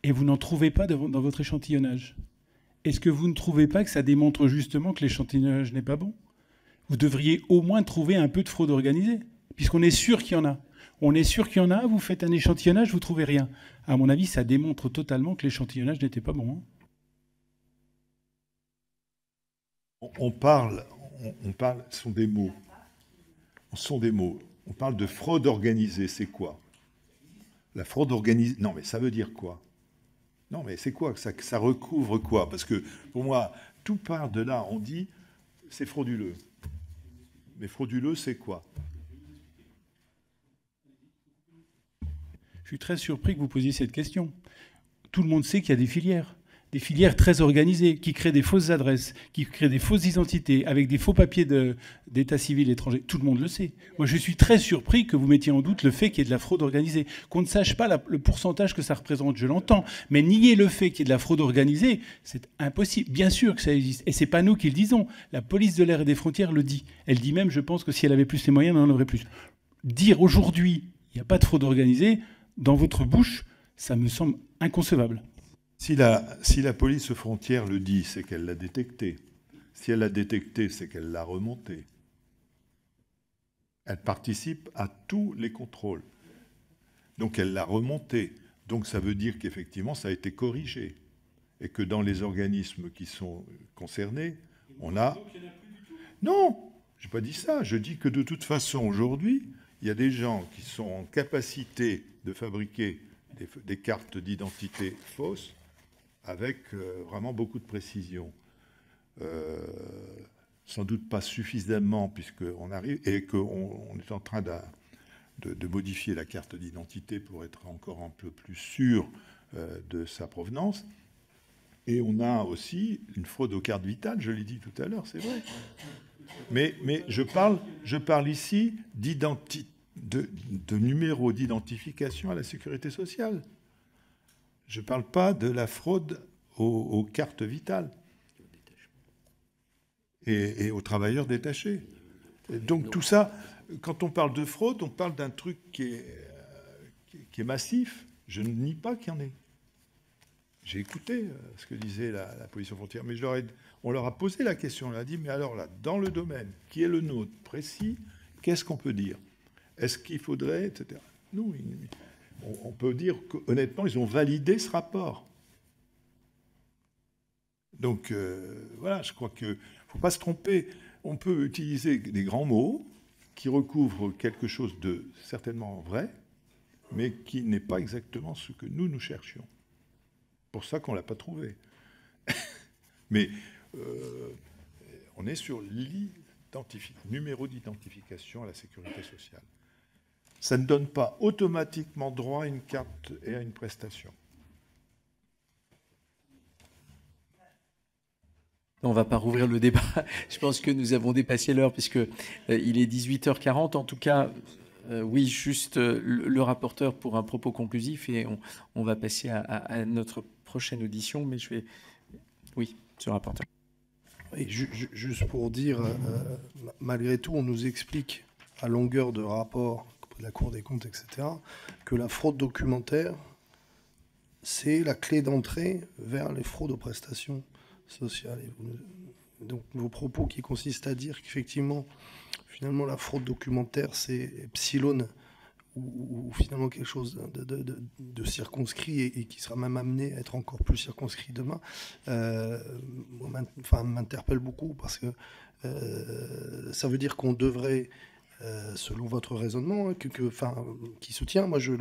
et vous n'en trouvez pas dans votre échantillonnage. Est-ce que vous ne trouvez pas que ça démontre justement que l'échantillonnage n'est pas bon? Vous devriez au moins trouver un peu de fraude organisée, puisqu'on est sûr qu'il y en a. On est sûr qu'il y en a, vous faites un échantillonnage, vous ne trouvez rien. À mon avis, ça démontre totalement que l'échantillonnage n'était pas bon. Hein. On parle, ce sont des mots. On parle de fraude organisée, c'est quoi? La fraude organisée, non mais ça veut dire quoi? Non mais c'est quoi? Ça recouvre quoi? Parce que pour moi, tout part de là, on dit c'est frauduleux. Mais frauduleux, c'est quoi? Je suis très surpris que vous posiez cette question. Tout le monde sait qu'il y a des filières très organisées, qui créent des fausses adresses, qui créent des fausses identités, avec des faux papiers d'état civil étranger. Tout le monde le sait. Moi, je suis très surpris que vous mettiez en doute le fait qu'il y ait de la fraude organisée. Qu'on ne sache pas le pourcentage que ça représente, je l'entends. Mais nier le fait qu'il y ait de la fraude organisée, c'est impossible. Bien sûr que ça existe. Et ce n'est pas nous qui le disons. La police de l'air et des frontières le dit. Elle dit même, je pense que si elle avait plus les moyens, elle en aurait plus. Dire aujourd'hui, il n'y a pas de fraude organisée, dans votre bouche, ça me semble inconcevable. Si la police aux frontières le dit, c'est qu'elle l'a détecté. Si elle l'a détecté, c'est qu'elle l'a remonté. Elle participe à tous les contrôles. Donc elle l'a remonté. Donc ça veut dire qu'effectivement, ça a été corrigé. Et que dans les organismes qui sont concernés, on a... Non, je n'ai pas dit ça. Je dis que de toute façon, aujourd'hui, il y a des gens qui sont en capacité de fabriquer des cartes d'identité fausses avec vraiment beaucoup de précision. Sans doute pas suffisamment, puisqu'on arrive, et qu'on est en train de modifier la carte d'identité pour être encore un peu plus sûr de sa provenance. Et on a aussi une fraude aux cartes vitales, je l'ai dit tout à l'heure, c'est vrai. Mais je parle ici de numéro d'identification à la sécurité sociale. Je ne parle pas de la fraude aux cartes vitales et aux travailleurs détachés. Et donc tout ça, quand on parle de fraude, on parle d'un truc qui est massif. Je ne nie pas qu'il y en ait. J'ai écouté ce que disait la police aux frontières, mais on leur a posé la question. On leur a dit, mais alors là, dans le domaine qui est le nôtre, précis, qu'est-ce qu'on peut dire? Est-ce qu'il faudrait, etc. Nous, on peut dire qu'honnêtement, ils ont validé ce rapport. Donc, voilà, je crois qu'il ne faut pas se tromper. On peut utiliser des grands mots qui recouvrent quelque chose de certainement vrai, mais qui n'est pas exactement ce que nous cherchions. Pour ça qu'on ne l'a pas trouvé. Mais on est sur numéro d'identification à la sécurité sociale. Ça ne donne pas automatiquement droit à une carte et à une prestation. On ne va pas rouvrir le débat. Je pense que nous avons dépassé l'heure puisque il est 18h40. En tout cas, oui, juste le rapporteur pour un propos conclusif et on va passer à notre prochaine audition. Mais je vais... Oui, monsieur le rapporteur. Et juste pour dire, malgré tout, on nous explique à longueur de rapport de la Cour des comptes, etc., que la fraude documentaire, c'est la clé d'entrée vers les fraudes aux prestations sociales. Et donc vos propos qui consistent à dire qu'effectivement, finalement, la fraude documentaire, c'est epsilon, ou finalement quelque chose de circonscrit et qui sera même amené à être encore plus circonscrit demain, m'interpelle beaucoup parce que ça veut dire qu'on devrait, selon votre raisonnement, qui soutient, moi il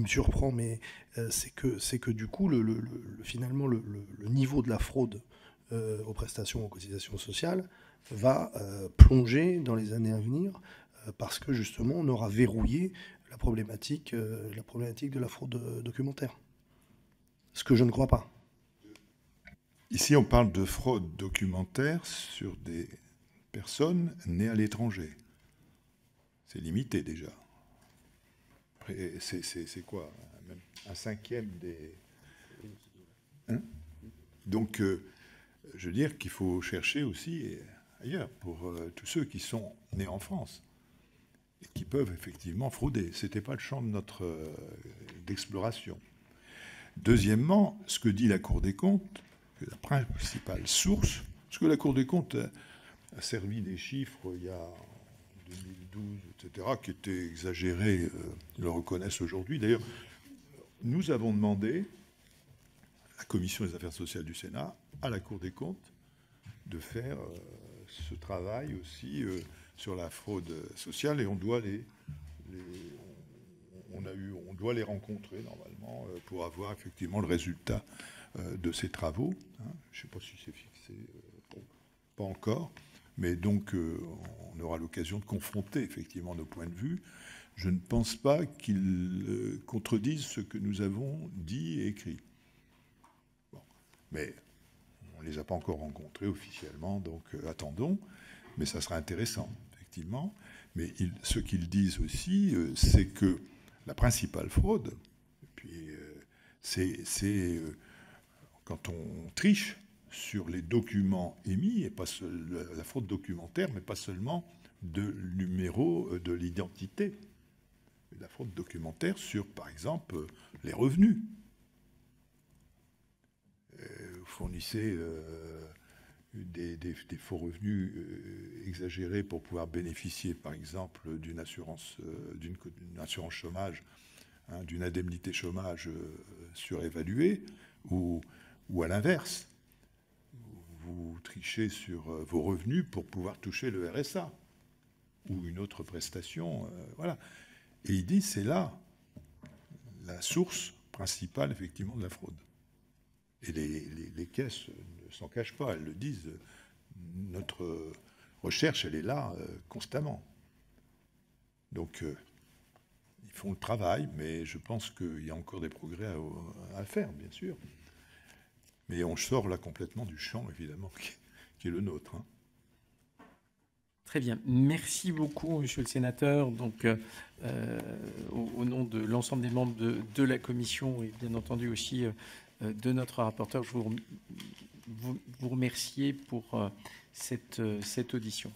me surprend, mais c'est que du coup, finalement, le niveau de la fraude aux prestations, aux cotisations sociales va plonger dans les années à venir parce que justement, on aura verrouillé la problématique de la fraude documentaire. Ce que je ne crois pas. Ici, on parle de fraude documentaire sur des personnes nées à l'étranger. C'est limité déjà. Après, c'est quoi? Même un cinquième des... Hein? Donc, je veux dire qu'il faut chercher aussi ailleurs pour tous ceux qui sont nés en France et qui peuvent effectivement frauder. Ce n'était pas le champ de notre d'exploration. Deuxièmement, ce que dit la Cour des comptes, que la principale source, parce que la Cour des comptes a servi des chiffres il y a 2012, etc., qui étaient exagérés, ils le reconnaissent aujourd'hui. D'ailleurs, nous avons demandé, la Commission des affaires sociales du Sénat, à la Cour des comptes, de faire ce travail aussi sur la fraude sociale, et on doit on doit les rencontrer normalement pour avoir effectivement le résultat de ces travaux. Hein. Je ne sais pas si c'est fixé, pas encore, mais donc on aura l'occasion de confronter effectivement nos points de vue. Je ne pense pas qu'ils contredisent ce que nous avons dit et écrit. Bon. Mais on ne les a pas encore rencontrés officiellement, donc attendons. Mais ça sera intéressant, effectivement. Mais ce qu'ils disent aussi, c'est que la principale fraude, c'est quand on triche sur les documents émis, et pas la fraude documentaire, mais pas seulement de numéro de l'identité. La fraude documentaire sur, par exemple, les revenus. Vous fournissez des faux revenus exagérés pour pouvoir bénéficier, par exemple, d'une assurance chômage, hein, d'une indemnité chômage surévaluée, ou à l'inverse. Vous trichez sur vos revenus pour pouvoir toucher le RSA ou une autre prestation. Voilà. Et il dit c'est là la source principale, effectivement, de la fraude. Et les caisses ne s'en cachent pas, elles le disent. Notre recherche, elle est là constamment. Donc, ils font le travail, mais je pense qu'il y a encore des progrès à faire, bien sûr. Mais on sort là complètement du champ, évidemment, qui est le nôtre. Hein. Très bien. Merci beaucoup, monsieur le sénateur. Donc, au nom de l'ensemble des membres de la commission et bien entendu aussi de notre rapporteur, je vous remercier pour cette audition.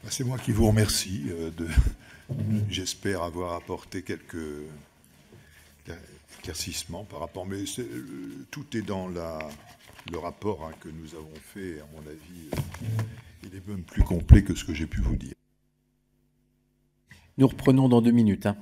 C'est moi qui vous remercie. J'espère avoir apporté quelques éclaircissements par rapport, mais tout est dans le rapport que nous avons fait, à mon avis. Il est même plus complet que ce que j'ai pu vous dire. Nous reprenons dans 2 minutes. Hein.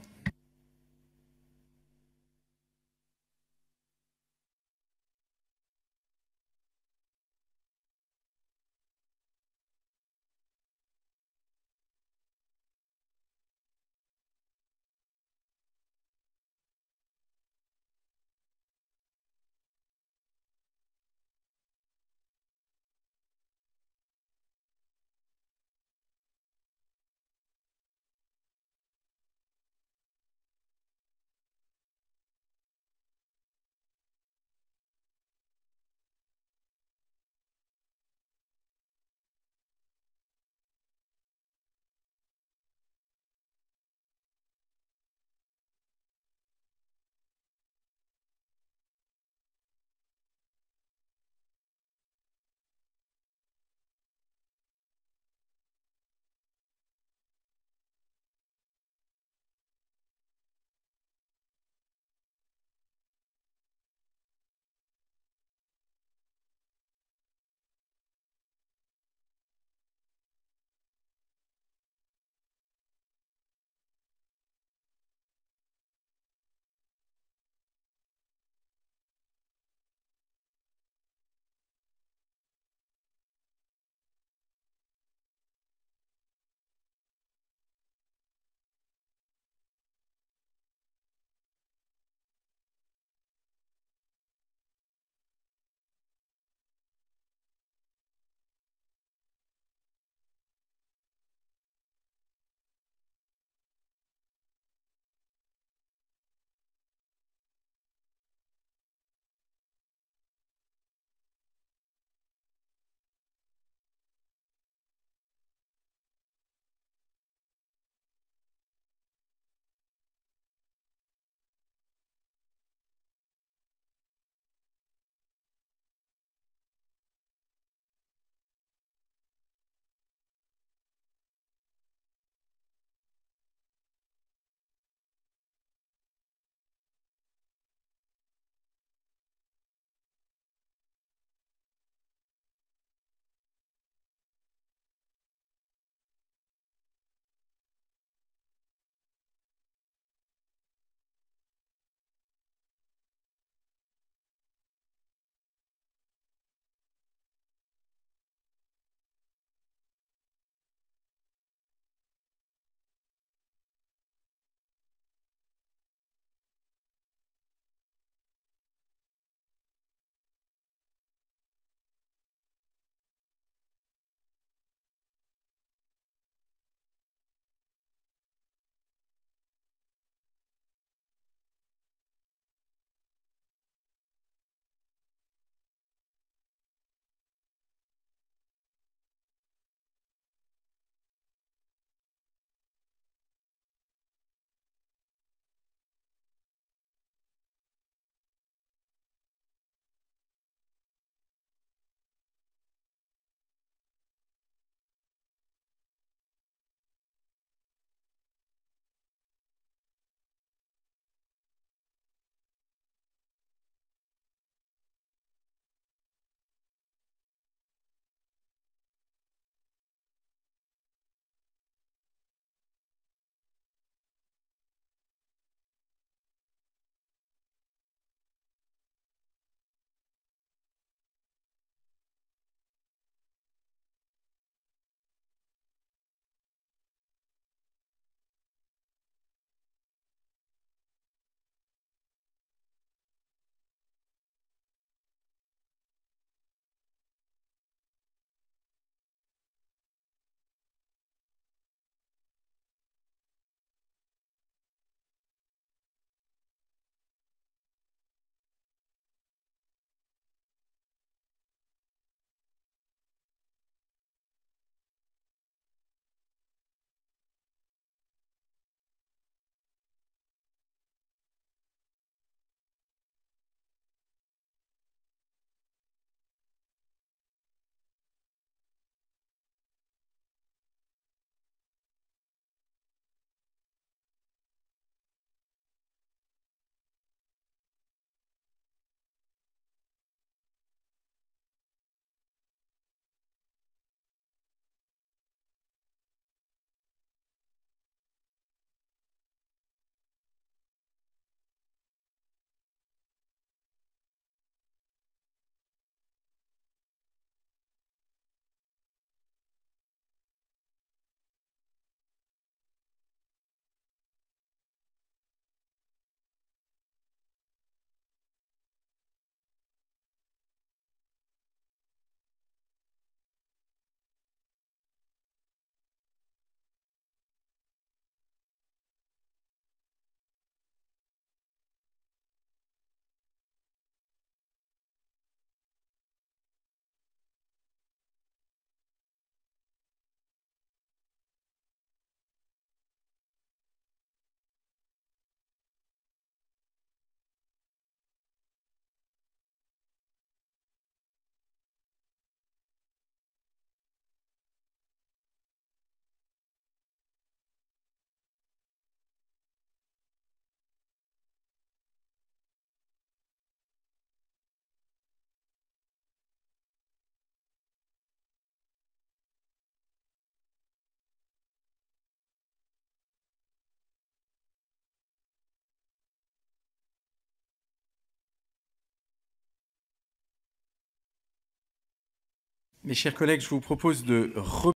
Mes chers collègues, je vous propose de